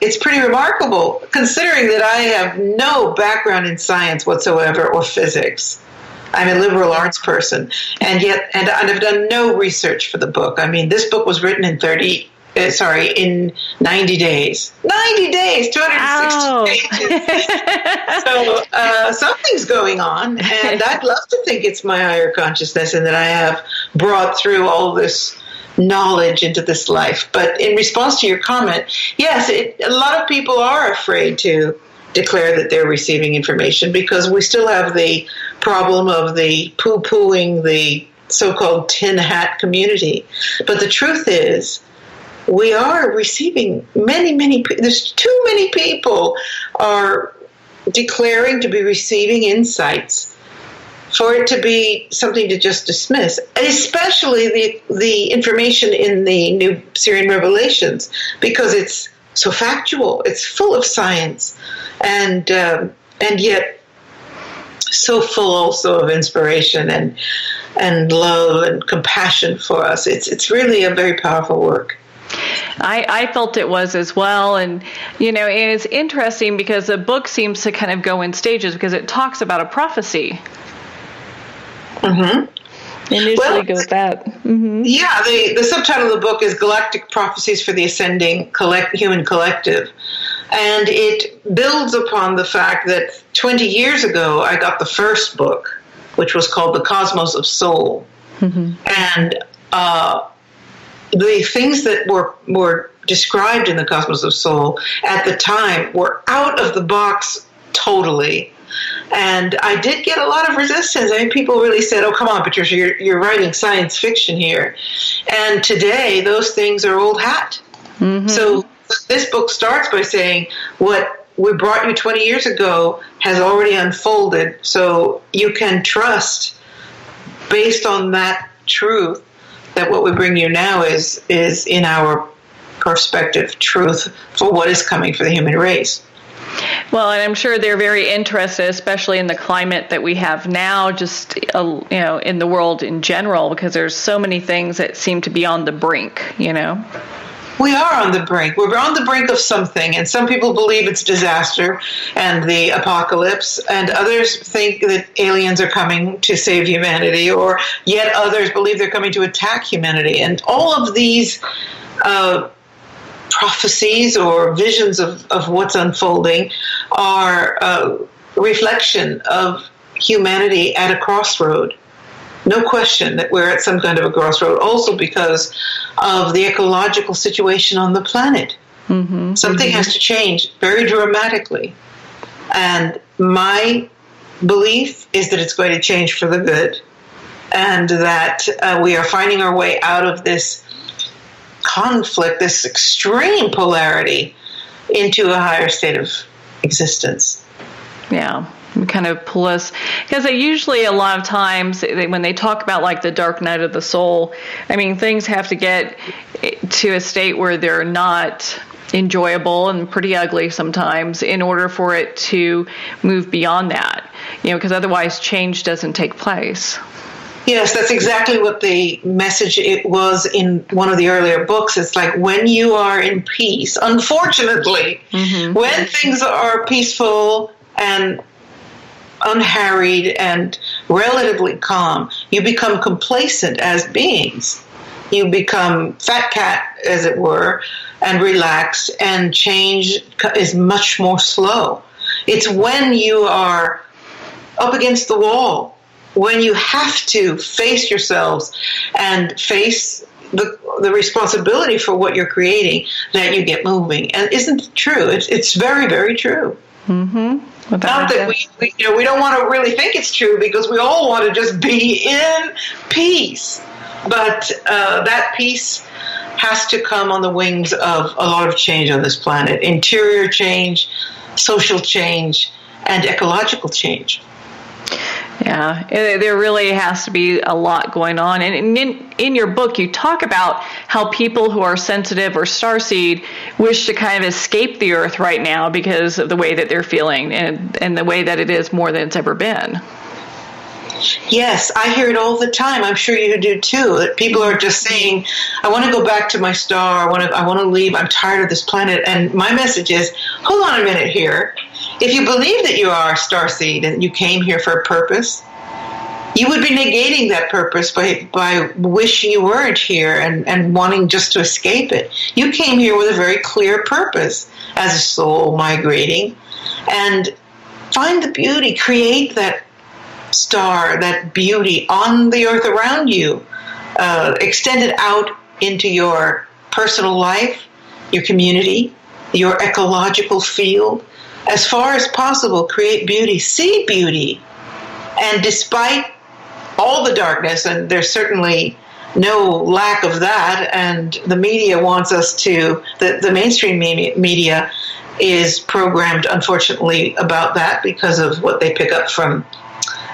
it's pretty remarkable, considering that I have no background in science whatsoever or physics. I'm a liberal arts person, and I've done no research for the book. I mean, this book was written in 90 days. 90 days, 260 pages. So something's going on, and I'd love to think it's my higher consciousness and that I have brought through all this knowledge into this life. But in response to your comment, yes, a lot of people are afraid to declare that they're receiving information because we still have the problem of the poo-pooing the so-called tin hat community. But the truth is, we are receiving there's too many people are declaring to be receiving insights for it to be something to just dismiss, especially the information in the new Syrian Revelations, because it's so factual, it's full of science, and yet so full also of inspiration and love and compassion for us. It's really a very powerful work. I felt it was as well. And, it's interesting because the book seems to kind of go in stages because it talks about a prophecy. Mm-hmm. Initially go with that. Mm-hmm. Yeah, the subtitle of the book is Galactic Prophecies for the Ascending Human Collective. And it builds upon the fact that 20 years ago, I got the first book, which was called The Cosmos of Soul. Mm-hmm. And the things that were described in The Cosmos of Soul at the time were out of the box totally. And I did get a lot of resistance. I mean, people really said, "Oh, come on, Patricia, you're writing science fiction here." And today, those things are old hat. Mm-hmm. So this book starts by saying, what we brought you 20 years ago has already unfolded. So you can trust, based on that truth, that what we bring you now is in our perspective truth for what is coming for the human race. Well, and I'm sure they're very interested, especially in the climate that we have now, just in the world in general, because there's so many things that seem to be on the brink. We are on the brink. We're on the brink of something, and some people believe it's disaster and the apocalypse, and others think that aliens are coming to save humanity, or yet others believe they're coming to attack humanity. And all of these prophecies or visions of what's unfolding are a reflection of humanity at a crossroad. No question that we're at some kind of a crossroad, also because of the ecological situation on the planet. Mm-hmm. Something has to change very dramatically. And my belief is that it's going to change for the good, and that we are finding our way out of this conflict, this extreme polarity, into a higher state of existence. Yeah. Kind of pull us, because they usually, a lot of times, when they talk about like the dark night of the soul, I mean, things have to get to a state where they're not enjoyable and pretty ugly sometimes in order for it to move beyond that, because otherwise change doesn't take place. Yes, that's exactly what the message it was in one of the earlier books. It's like when you are in peace, unfortunately, mm-hmm. when things are peaceful and unharried and relatively calm, you become complacent as beings. You become fat cat, as it were, and relaxed, and change is much more slow. It's when you are up against the wall, when you have to face yourselves and face the responsibility for what you're creating, that you get moving. And isn't it true? It's very, very true. Mm-hmm. Not that we don't want to really think it's true, because we all want to just be in peace. But that peace has to come on the wings of a lot of change on this planet. Interior change, social change, and ecological change. Yeah, there really has to be a lot going on. And in your book, you talk about how people who are sensitive or starseed wish to kind of escape the Earth right now because of the way that they're feeling and the way that it is more than it's ever been. Yes, I hear it all the time. I'm sure you do too. That people are just saying, "I want to go back to my star. I want to leave. I'm tired of this planet." And my message is, hold on a minute here. If you believe that you are a starseed and you came here for a purpose, you would be negating that purpose by wishing you weren't here and wanting just to escape it. You came here with a very clear purpose as a soul migrating, and find the beauty, create that star, that beauty on the earth around you, extend it out into your personal life, your community, your ecological field. As far as possible, create beauty, see beauty. And despite all the darkness, and there's certainly no lack of that, and the media wants us to, the mainstream media is programmed, unfortunately, about that because of what they pick up from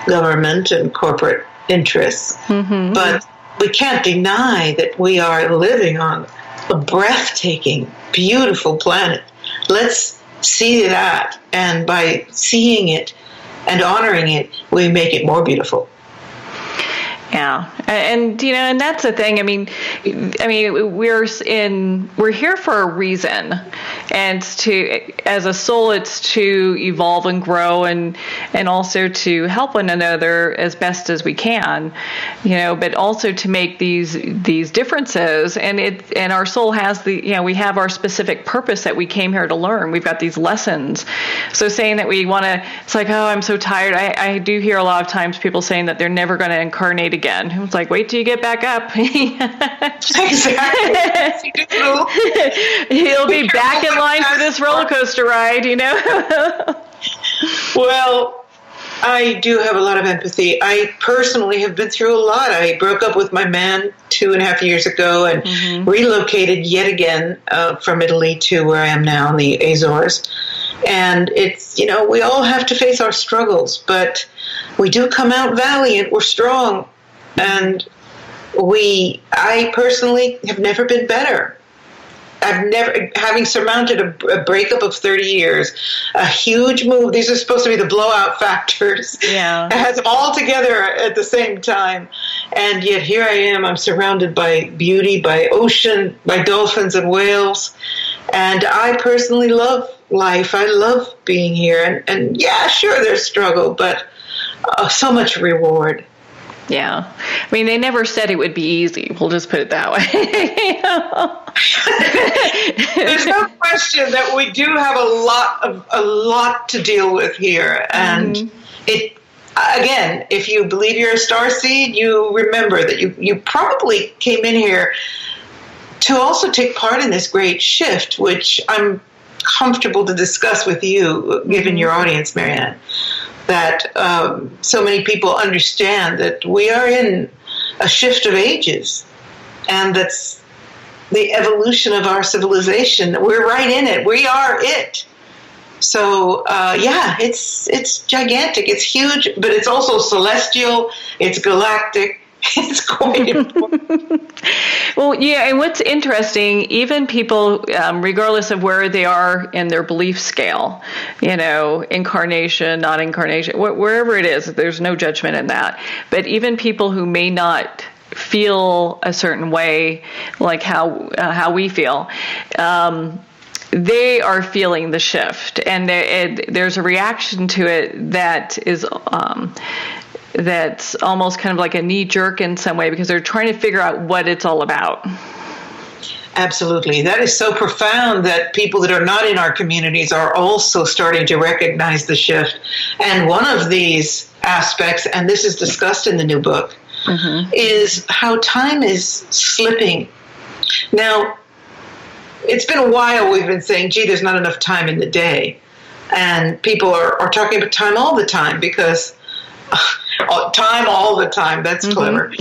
government and corporate interests. Mm-hmm. But we can't deny that we are living on a breathtaking, beautiful planet. Let's see that, and by seeing it and honoring it, we make it more beautiful. Yeah, and and that's the thing. I mean, we're here for a reason, and as a soul, it's to evolve and grow, and also to help one another as best as we can, but also to make these differences. And our soul has we have our specific purpose that we came here to learn. We've got these lessons. So saying that we want to, it's like, oh, I'm so tired. I do hear a lot of times people saying that they're never going to incarnate again. It's like, wait till you get back up. Exactly. He'll be back in line for this roller coaster ride, Well, I do have a lot of empathy. I personally have been through a lot. I broke up with my man 2.5 years ago and relocated yet again from Italy to where I am now in the Azores. And it's, we all have to face our struggles, but we do come out valiant. We're strong. And I personally have never been better. Having surmounted a breakup of 30 years, a huge move. These are supposed to be the blowout factors. Yeah. I had them all together at the same time. And yet here I am. I'm surrounded by beauty, by ocean, by dolphins and whales. And I personally love life. I love being here. And yeah, sure, there's struggle, but so much reward. Yeah. They never said it would be easy. We'll just put it that way. There's no question that we do have a lot to deal with here. And again, if you believe you're a starseed, you remember that you probably came in here to also take part in this great shift, which I'm comfortable to discuss with you, given your audience, Marianne. That so many people understand that we are in a shift of ages, and that's the evolution of our civilization. We're right in it. We are it. So, it's gigantic. It's huge, but it's also celestial. It's galactic. It's quite important. Well, yeah, and what's interesting, even people, regardless of where they are in their belief scale, incarnation, not incarnation, wherever it is, there's no judgment in that. But even people who may not feel a certain way, like how we feel, they are feeling the shift, and there's a reaction to it that is that's almost kind of like a knee jerk in some way, because they're trying to figure out what it's all about. Absolutely. That is so profound that people that are not in our communities are also starting to recognize the shift. And one of these aspects, and this is discussed in the new book, is how time is slipping. Now, it's been a while we've been saying, gee, there's not enough time in the day. And people are talking about time all the time because Time all the time. That's clever.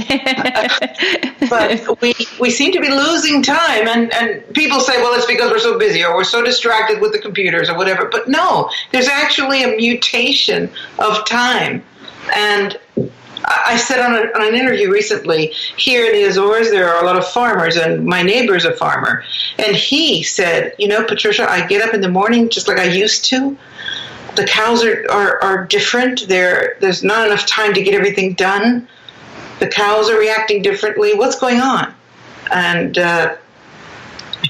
But we seem to be losing time, and people say, well, it's because we're so busy or we're so distracted with the computers or whatever. But no, there's actually a mutation of time. And I said on an interview recently, here in the Azores, there are a lot of farmers, and my neighbor's a farmer. And he said, Patricia, I get up in the morning just like I used to. The cows are different. There's not enough time to get everything done. The cows are reacting differently. What's going on? And I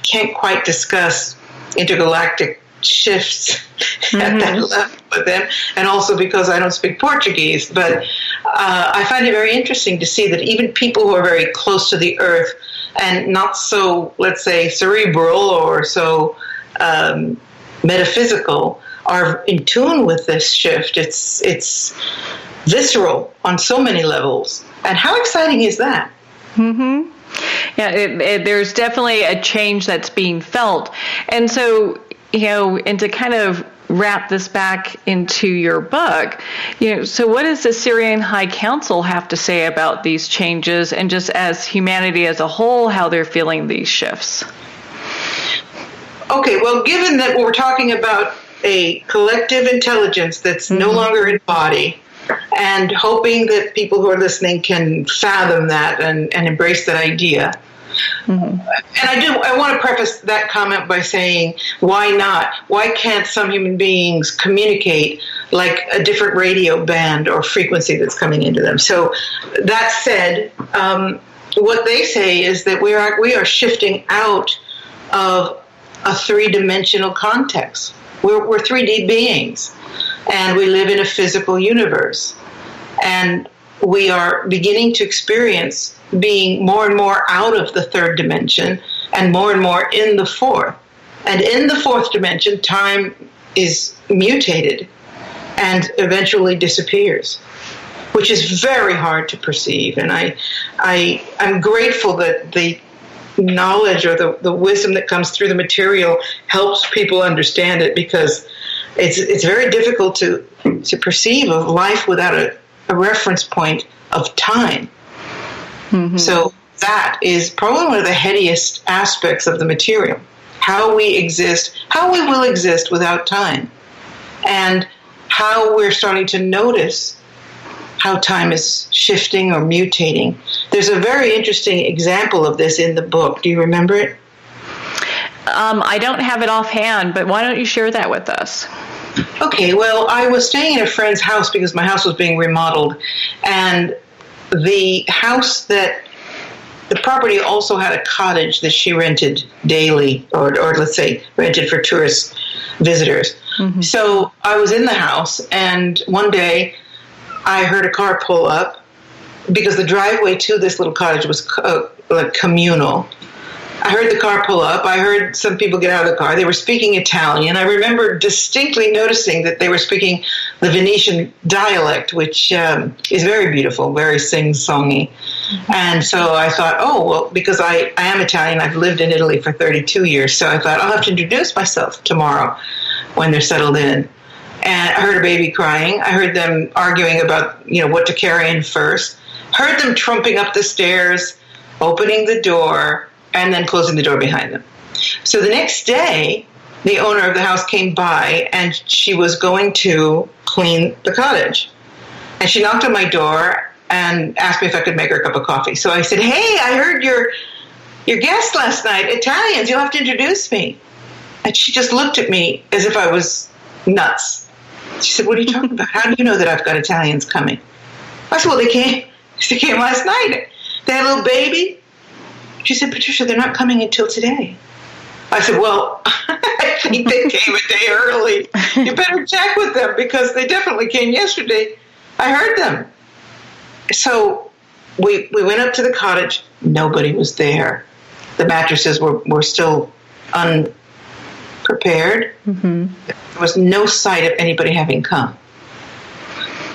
can't quite discuss intergalactic shifts at that level with them, and also because I don't speak Portuguese. But I find it very interesting to see that even people who are very close to the earth and not so, let's say, cerebral or so metaphysical are in tune with this shift. It's visceral on so many levels. And how exciting is that? Mm-hmm. Yeah, there's definitely a change that's being felt. And so, and to kind of wrap this back into your book, so what does the Syrian High Council have to say about these changes, and just as humanity as a whole, how they're feeling these shifts? Okay, well, given that we're talking about a collective intelligence that's no longer in body, and hoping that people who are listening can fathom that and embrace that idea. And I want to preface that comment by saying, why not? Why can't some human beings communicate like a different radio band or frequency that's coming into them? So that said, what they say is that we are shifting out of a three-dimensional context. We're 3D beings, and we live in a physical universe. And we are beginning to experience being more and more out of the third dimension and more in the fourth. And in the fourth dimension, time is mutated and eventually disappears, which is very hard to perceive. And I'm grateful that the knowledge or the wisdom that comes through the material helps people understand it, because it's very difficult to perceive of life without a reference point of time. So that is probably one of the headiest aspects of the material, how we exist, how we will exist without time, and how we're starting to notice how time is shifting or mutating. There's a very interesting example of this in the book. Do you remember it? I don't have it offhand, but why don't you share that with us? Okay, well, I was staying in a friend's house because my house was being remodeled, and the property also had a cottage that she rented daily, or let's say rented for tourist visitors. So I was in the house, and one day I heard a car pull up, because the driveway to this little cottage was like communal. I heard the car pull up. I heard some people get out of the car. They were speaking Italian. I remember distinctly noticing that they were speaking the Venetian dialect, which is very beautiful, very sing-songy. And so I thought, oh, well, because I am Italian, I've lived in Italy for 32 years, so I thought I'll have to introduce myself tomorrow when they're settled in. And I heard a baby crying. I heard them arguing about, what to carry in first. Heard them trumping up the stairs, opening the door, and then closing the door behind them. So the next day, the owner of the house came by, and she was going to clean the cottage. And she knocked on my door and asked me if I could make her a cup of coffee. So I said, hey, I heard your guest last night, Italians, you'll have to introduce me. And she just looked at me as if I was nuts. She said, what are you talking about? How do you know that I've got Italians coming? I said, well, they came last night. They had a little baby. She said, Patricia, they're not coming until today. I said, well, I think they came a day early. You better check with them, because they definitely came yesterday. I heard them. So we went up to the cottage. Nobody was there. The mattresses were still unprepared. There was no sight of anybody having come.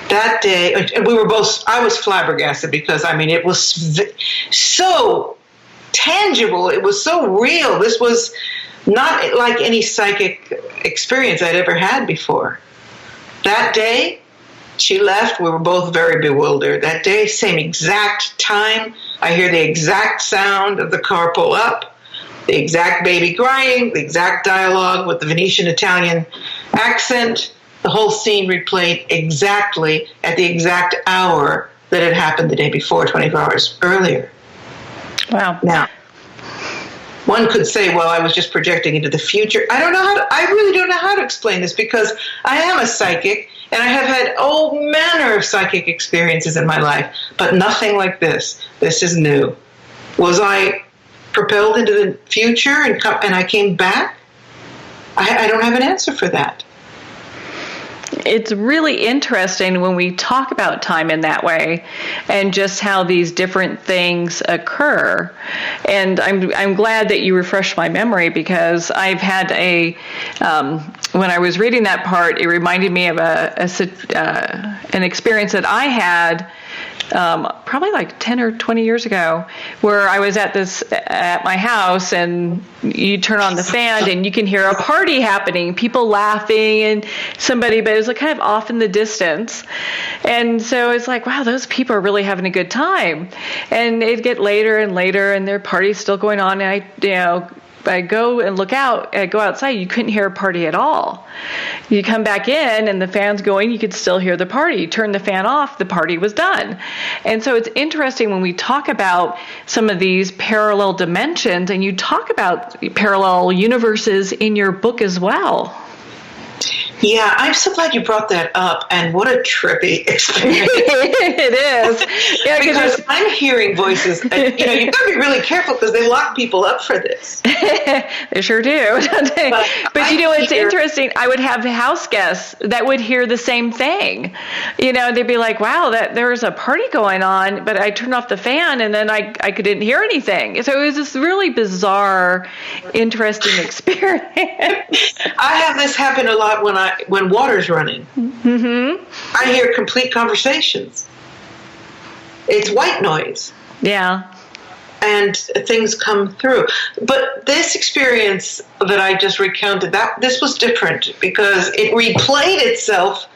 That day, and I was flabbergasted, because, it was so tangible. It was so real. This was not like any psychic experience I'd ever had before. That day, She left. We were both very bewildered. That day, same exact time, I hear the exact sound of the car pull up, the exact baby crying, the exact dialogue with the Venetian Italian accent, the whole scene replayed exactly at the exact hour that had happened the day before, 24 hours earlier. Wow. Now, one could say, well, I was just projecting into the future. I really don't know how to explain this, because I am a psychic and I have had all manner of psychic experiences in my life, but nothing like this. This is new. Was I propelled into the future and I came back? I don't have an answer for that. It's really interesting when we talk about time in that way and just how these different things occur. And I'm glad that you refreshed my memory, because I've had when I was reading that part, it reminded me of an experience that I had probably like 10 or 20 years ago, where I was at my house, and you turn on the fan and you can hear a party happening, people laughing and somebody, but it was like kind of off in the distance. And so it's like, wow, those people are really having a good time. And it'd get later and later and their party's still going on. And I go and look out, I go outside, you couldn't hear a party at all. You come back in and the fan's going, you could still hear the party. You turn the fan off, the party was done. And so it's interesting when we talk about some of these parallel dimensions, and you talk about parallel universes in your book as well. Yeah, I'm so glad you brought that up, and what a trippy experience. It is. Yeah, because I'm hearing voices, and, you've got to be really careful, because they lock people up for this. They sure do. But it's interesting. I would have house guests that would hear the same thing. They'd be like, wow, there was a party going on, but I turned off the fan, and then I couldn't hear anything. So it was this really bizarre, interesting experience. I have this happen a lot when water's running. Mm-hmm. I hear complete conversations. It's white noise. Yeah. And things come through. But this experience that I just recounted, this was different, because it replayed itself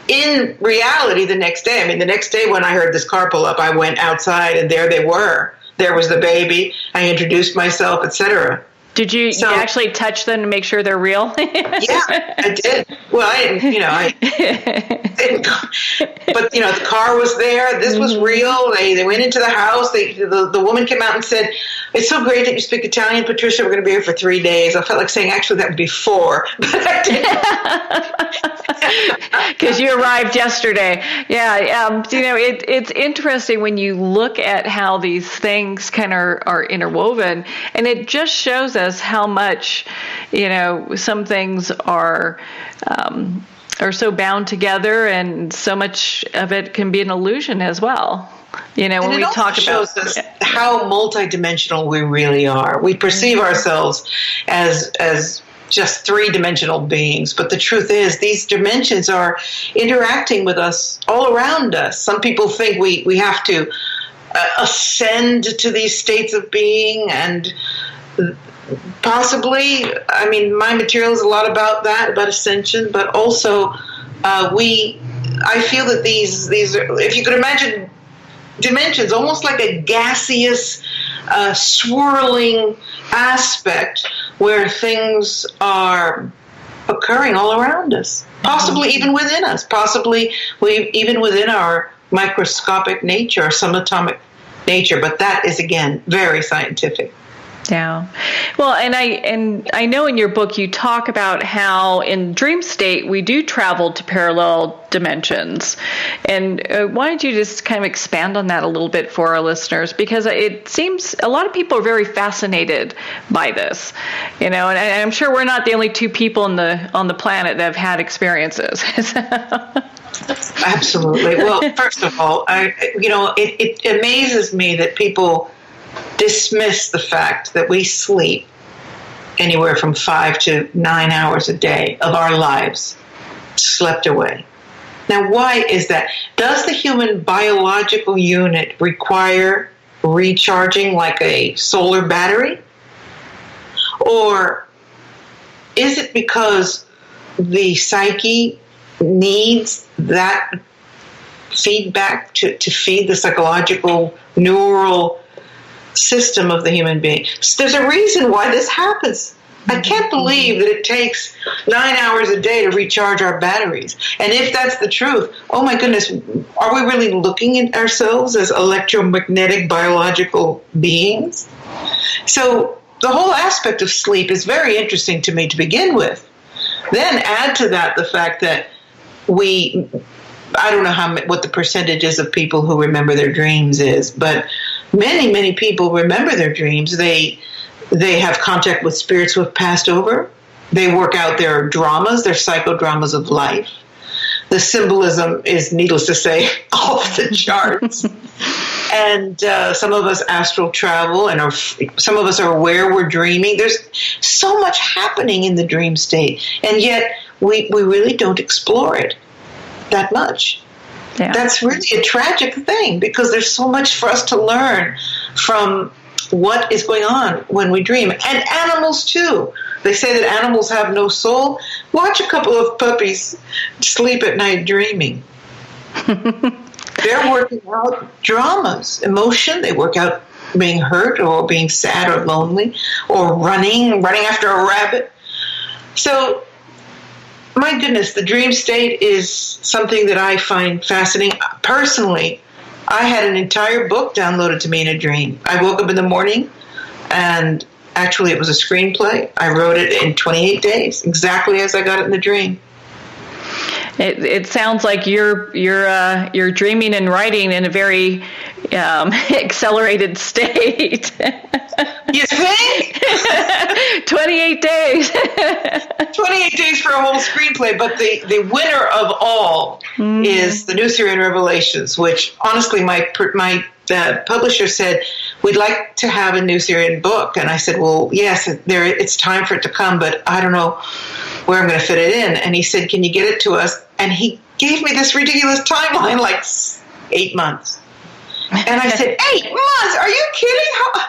in reality the next day. I mean, the next day when I heard this car pull up, I went outside and there they were. There was the baby. I introduced myself, etc. Did you actually touch them to make sure they're real? Yeah, I did. Well, I didn't go. But, the car was there. This was real. They went into the house. The woman came out and said, "It's so great that you speak Italian, Patricia. We're going to be here for 3 days." I felt like saying, actually, that would be 4. But I didn't. Because you arrived yesterday. Yeah. It's interesting when you look at how these things kind of are interwoven, and it just shows us how much, some things are so bound together, and so much of it can be an illusion as well. When we talk about, shows us how multidimensional we really are. We perceive ourselves as just 3-dimensional beings, but the truth is these dimensions are interacting with us all around us. Some people think we have to ascend to these states of being, and possibly, I mean, my material is a lot about that, about ascension, but also I feel that these are, if you could imagine dimensions, almost like a gaseous, swirling aspect where things are occurring all around us, possibly even within us, possibly even within our microscopic nature, or subatomic nature, but that is, again, very scientific. Yeah. Well, and I know in your book you talk about how in dream state we do travel to parallel dimensions. And why don't you just kind of expand on that a little bit for our listeners? Because it seems a lot of people are very fascinated by this, and I'm sure we're not the only 2 people on the planet that have had experiences. Absolutely. Well, first of all, it amazes me that people dismiss the fact that we sleep anywhere from 5 to 9 hours a day of our lives slept away. Now, why is that? Does the human biological unit require recharging like a solar battery? Or is it because the psyche needs that feedback to feed the psychological, neural system of the human being. So there's a reason why this happens. I can't believe that it takes 9 hours a day to recharge our batteries. And if that's the truth, oh my goodness, are we really looking at ourselves as electromagnetic biological beings? So the whole aspect of sleep is very interesting to me to begin with. Then add to that the fact that I don't know what the percentages of people who remember their dreams is, but many, many people remember their dreams. They have contact with spirits who have passed over. They work out their dramas, their psychodramas of life. The symbolism is, needless to say, off the charts. And some of us astral travel, and some of us are aware we're dreaming. There's so much happening in the dream state, and yet we really don't explore it that much. Yeah. That's really a tragic thing, because there's so much for us to learn from what is going on when we dream. And animals, too. They say that animals have no soul. Watch a couple of puppies sleep at night dreaming. They're working out dramas, emotion. They work out being hurt or being sad or lonely or running after a rabbit. So, my goodness, the dream state is something that I find fascinating. Personally, I had an entire book downloaded to me in a dream. I woke up in the morning, and actually it was a screenplay. I wrote it in 28 days, exactly as I got it in the dream. It sounds like you're dreaming and writing in a very accelerated state. You think? 28 days. 28 days for a whole screenplay, but the winner of all is the new Syrian Revelations, which honestly my publisher said, we'd like to have a new Syrian book. And I said, well, yes, it's time for it to come, but I don't know where I'm going to fit it in. And he said, can you get it to us? And he gave me this ridiculous timeline, like 8 months. And I said, 8 months? Are you kidding?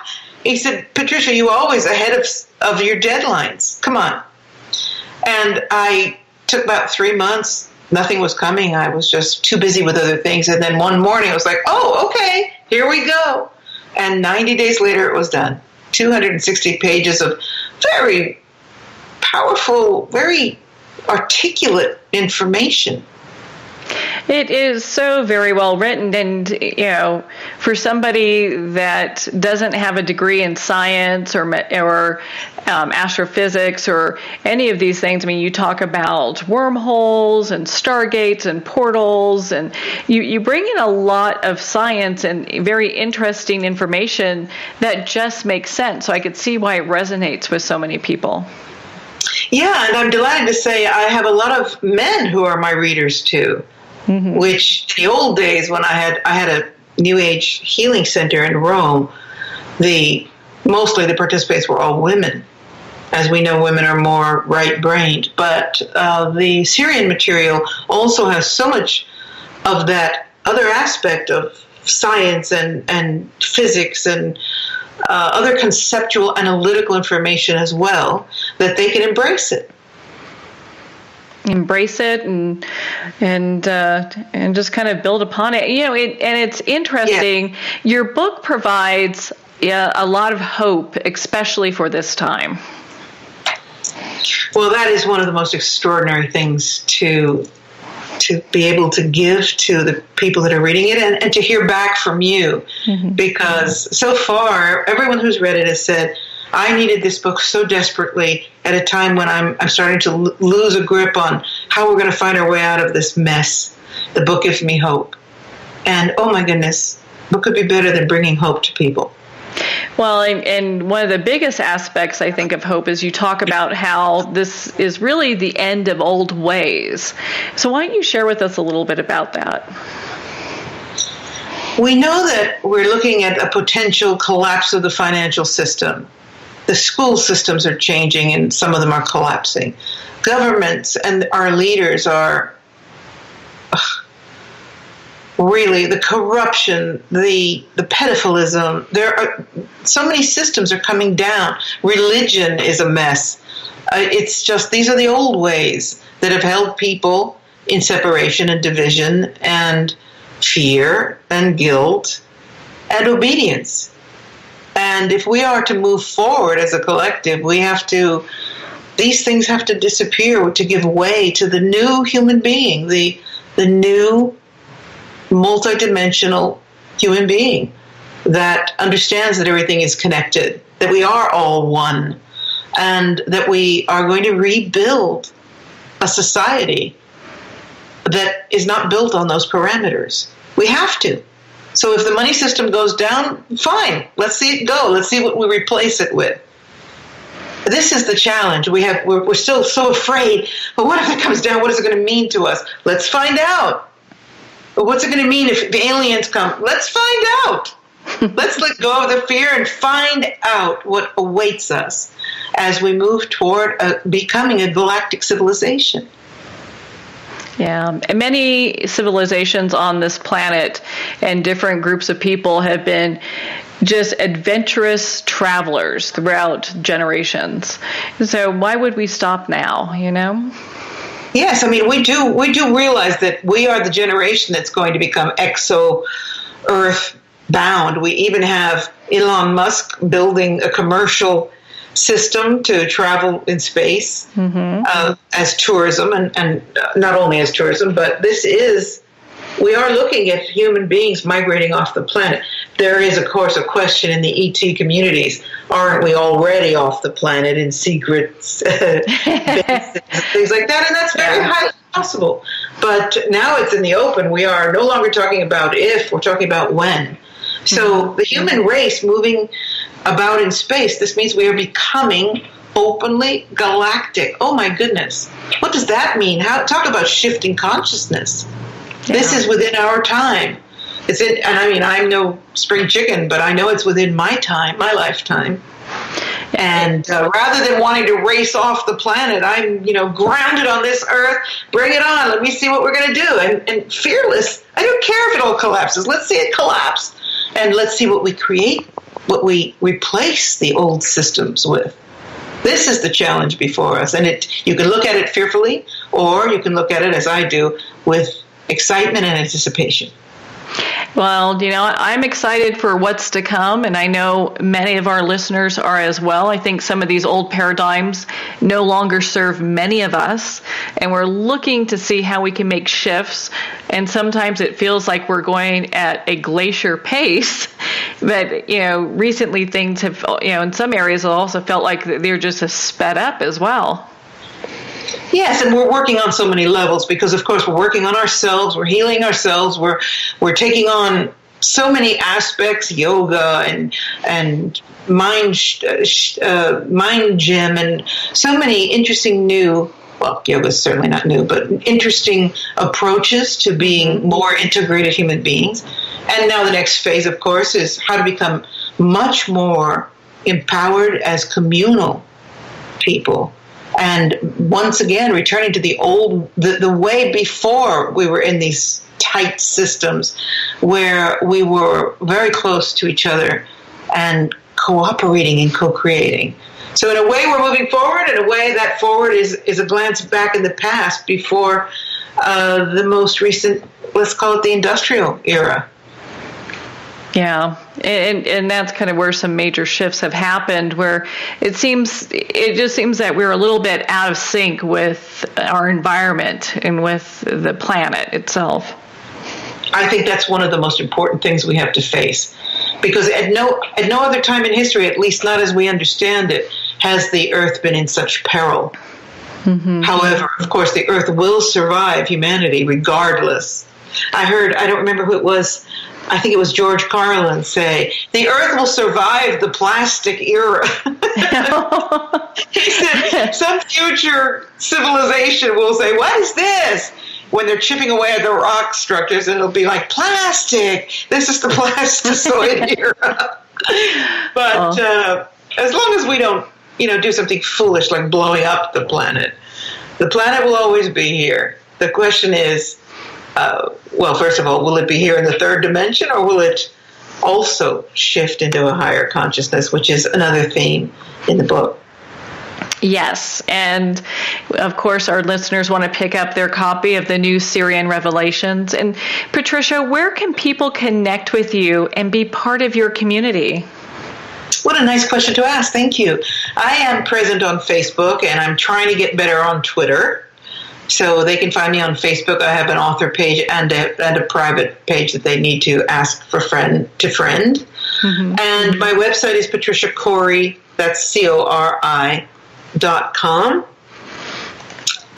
He said, Patricia, you always ahead of your deadlines. Come on. And I took about 3 months. Nothing was coming. I was just too busy with other things. And then one morning I was like, oh, okay, here we go. And 90 days later it was done. 260 pages of very powerful, very articulate information. It is so very well written, and for somebody that doesn't have a degree in science or astrophysics or any of these things. I mean, you talk about wormholes and stargates and portals, and you bring in a lot of science and very interesting information that just makes sense. So I could see why it resonates with so many people. Yeah, and I'm delighted to say I have a lot of men who are my readers too. Mm-hmm. Which in the old days when I had a New Age healing center in Rome, mostly the participants were all women. As we know, women are more right-brained. But the Syrian material also has so much of that other aspect of science and physics and other conceptual analytical information as well, that they can embrace it. Embrace it and just kind of build upon it. And it's interesting. Yeah. Your book provides a lot of hope, especially for this time. Well, that is one of the most extraordinary things to be able to give to the people that are reading it and to hear back from you. Mm-hmm. Because so far, everyone who's read it has said, I needed this book so desperately at a time when I'm starting to lose a grip on how we're going to find our way out of this mess. The book gives me hope. And, oh my goodness, what could be better than bringing hope to people? Well, and one of the biggest aspects, I think, of hope is you talk about how this is really the end of old ways. So why don't you share with us a little bit about that? We know that we're looking at a potential collapse of the financial system. The school systems are changing and some of them are collapsing. Governments and our leaders are really the corruption, the pedophilism. There are so many systems are coming down. Religion is a mess. It's just these are the old ways that have held people in separation and division and fear and guilt and obedience. And if we are to move forward as a collective, these things have to disappear to give way to the new human being, the new multidimensional human being that understands that everything is connected, that we are all one, and that we are going to rebuild a society that is not built on those parameters. We have to. So if the money system goes down, fine. Let's see it go. Let's see what we replace it with. This is the challenge. We're still so afraid. But what if it comes down? What is it going to mean to us? Let's find out. But what's it going to mean if the aliens come? Let's find out. Let's let go of the fear and find out what awaits us as we move toward becoming a galactic civilization. Yeah, and many civilizations on this planet and different groups of people have been just adventurous travelers throughout generations. So why would we stop now, you know? Yes, I mean, we do realize that we are the generation that's going to become exo-Earth bound. We even have Elon Musk building a commercial system to travel in space as tourism, and not only as tourism, but we are looking at human beings migrating off the planet. There is, of course, a question in the ET communities. Aren't we already off the planet in secrets, things like that? And that's very highly possible. But now it's in the open. We are no longer talking about if, we're talking about when. So the human race moving about in space, this means we are becoming openly galactic. Oh my goodness. What does that mean? Talk about shifting consciousness. Yeah. This is within our time. And I mean, I'm no spring chicken, but I know it's within my time, my lifetime. And rather than wanting to race off the planet, I'm, grounded on this earth. Bring it on. Let me see what we're going to do. And fearless. I don't care if it all collapses. Let's see it collapse. And let's see what we create, what we replace the old systems with. This is the challenge before us. And you can look at it fearfully, or you can look at it, as I do, with excitement and anticipation. Well, I'm excited for what's to come, and I know many of our listeners are as well. I think some of these old paradigms no longer serve many of us, and we're looking to see how we can make shifts. And sometimes it feels like we're going at a glacier pace, but, recently things have, in some areas it also felt like they're just sped up as well. Yes, and we're working on so many levels because, of course, we're working on ourselves, we're healing ourselves, we're taking on so many aspects, yoga and mind gym, and so many interesting new, well, yoga is certainly not new, but interesting approaches to being more integrated human beings. And now the next phase, of course, is how to become much more empowered as communal people. And once again, returning to the way before we were in these tight systems where we were very close to each other and cooperating and co-creating. So in a way, we're moving forward. In a way, that forward is a glance back in the past before the most recent, let's call it the industrial era. Yeah, and that's kind of where some major shifts have happened, where it just seems that we're a little bit out of sync with our environment and with the planet itself. I think that's one of the most important things we have to face, because at no other time in history, at least not as we understand it, has the Earth been in such peril. Mm-hmm. However, of course, the Earth will survive humanity regardless. I don't remember who it was, I think it was George Carlin say, the Earth will survive the plastic era. He said, some future civilization will say, what is this? When they're chipping away at the rock structures, and it'll be like, plastic. This is the plasticoid era. But as long as we don't, do something foolish like blowing up the planet will always be here. The question is, first of all, will it be here in the third dimension, or will it also shift into a higher consciousness, which is another theme in the book? Yes, and of course our listeners want to pick up their copy of the new Syrian Revelations. And Patricia, where can people connect with you and be part of your community? What a nice question to ask. Thank you. I am present on Facebook, and I'm trying to get better on Twitter. So they can find me on Facebook. I have an author page and a private page that they need to ask for friend. Mm-hmm. And my website is Patricia Cori, that's CORI.com.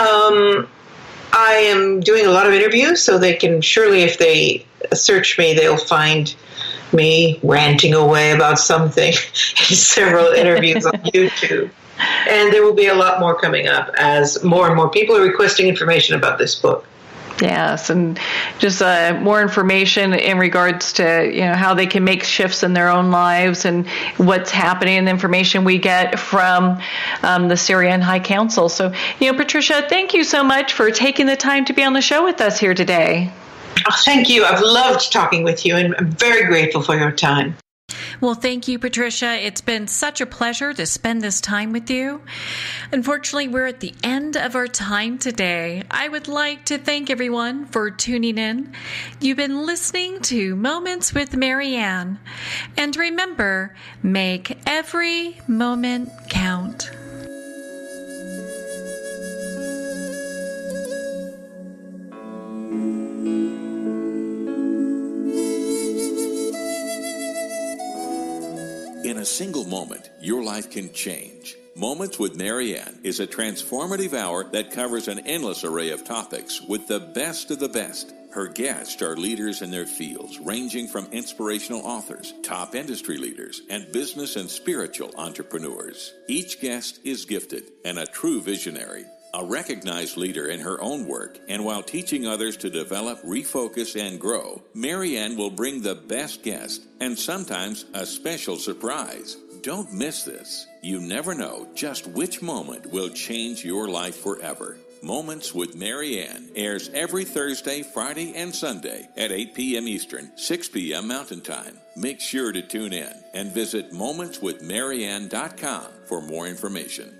I am doing a lot of interviews, so they can surely, if they search me, they'll find me ranting away about something in several interviews on YouTube. And there will be a lot more coming up as more and more people are requesting information about this book. Yes, and just more information in regards to how they can make shifts in their own lives and what's happening, and the information we get from the Syrian High Council. So, Patricia, thank you so much for taking the time to be on the show with us here today. Oh, thank you. I've loved talking with you, and I'm very grateful for your time. Well, thank you, Patricia. It's been such a pleasure to spend this time with you. Unfortunately, we're at the end of our time today. I would like to thank everyone for tuning in. You've been listening to Moments with Marianne. And remember, make every moment count. In a single moment, your life can change. Moments with Marianne is a transformative hour that covers an endless array of topics with the best of the best. Her guests are leaders in their fields, ranging from inspirational authors, top industry leaders, and business and spiritual entrepreneurs. Each guest is gifted and a true visionary, a recognized leader in her own work, and while teaching others to develop, refocus, and grow, Marianne will bring the best guest and sometimes a special surprise. Don't miss this. You never know just which moment will change your life forever. Moments with Marianne airs every Thursday, Friday, and Sunday at 8 p.m. Eastern, 6 p.m. Mountain Time. Make sure to tune in and visit momentswithmarianne.com for more information.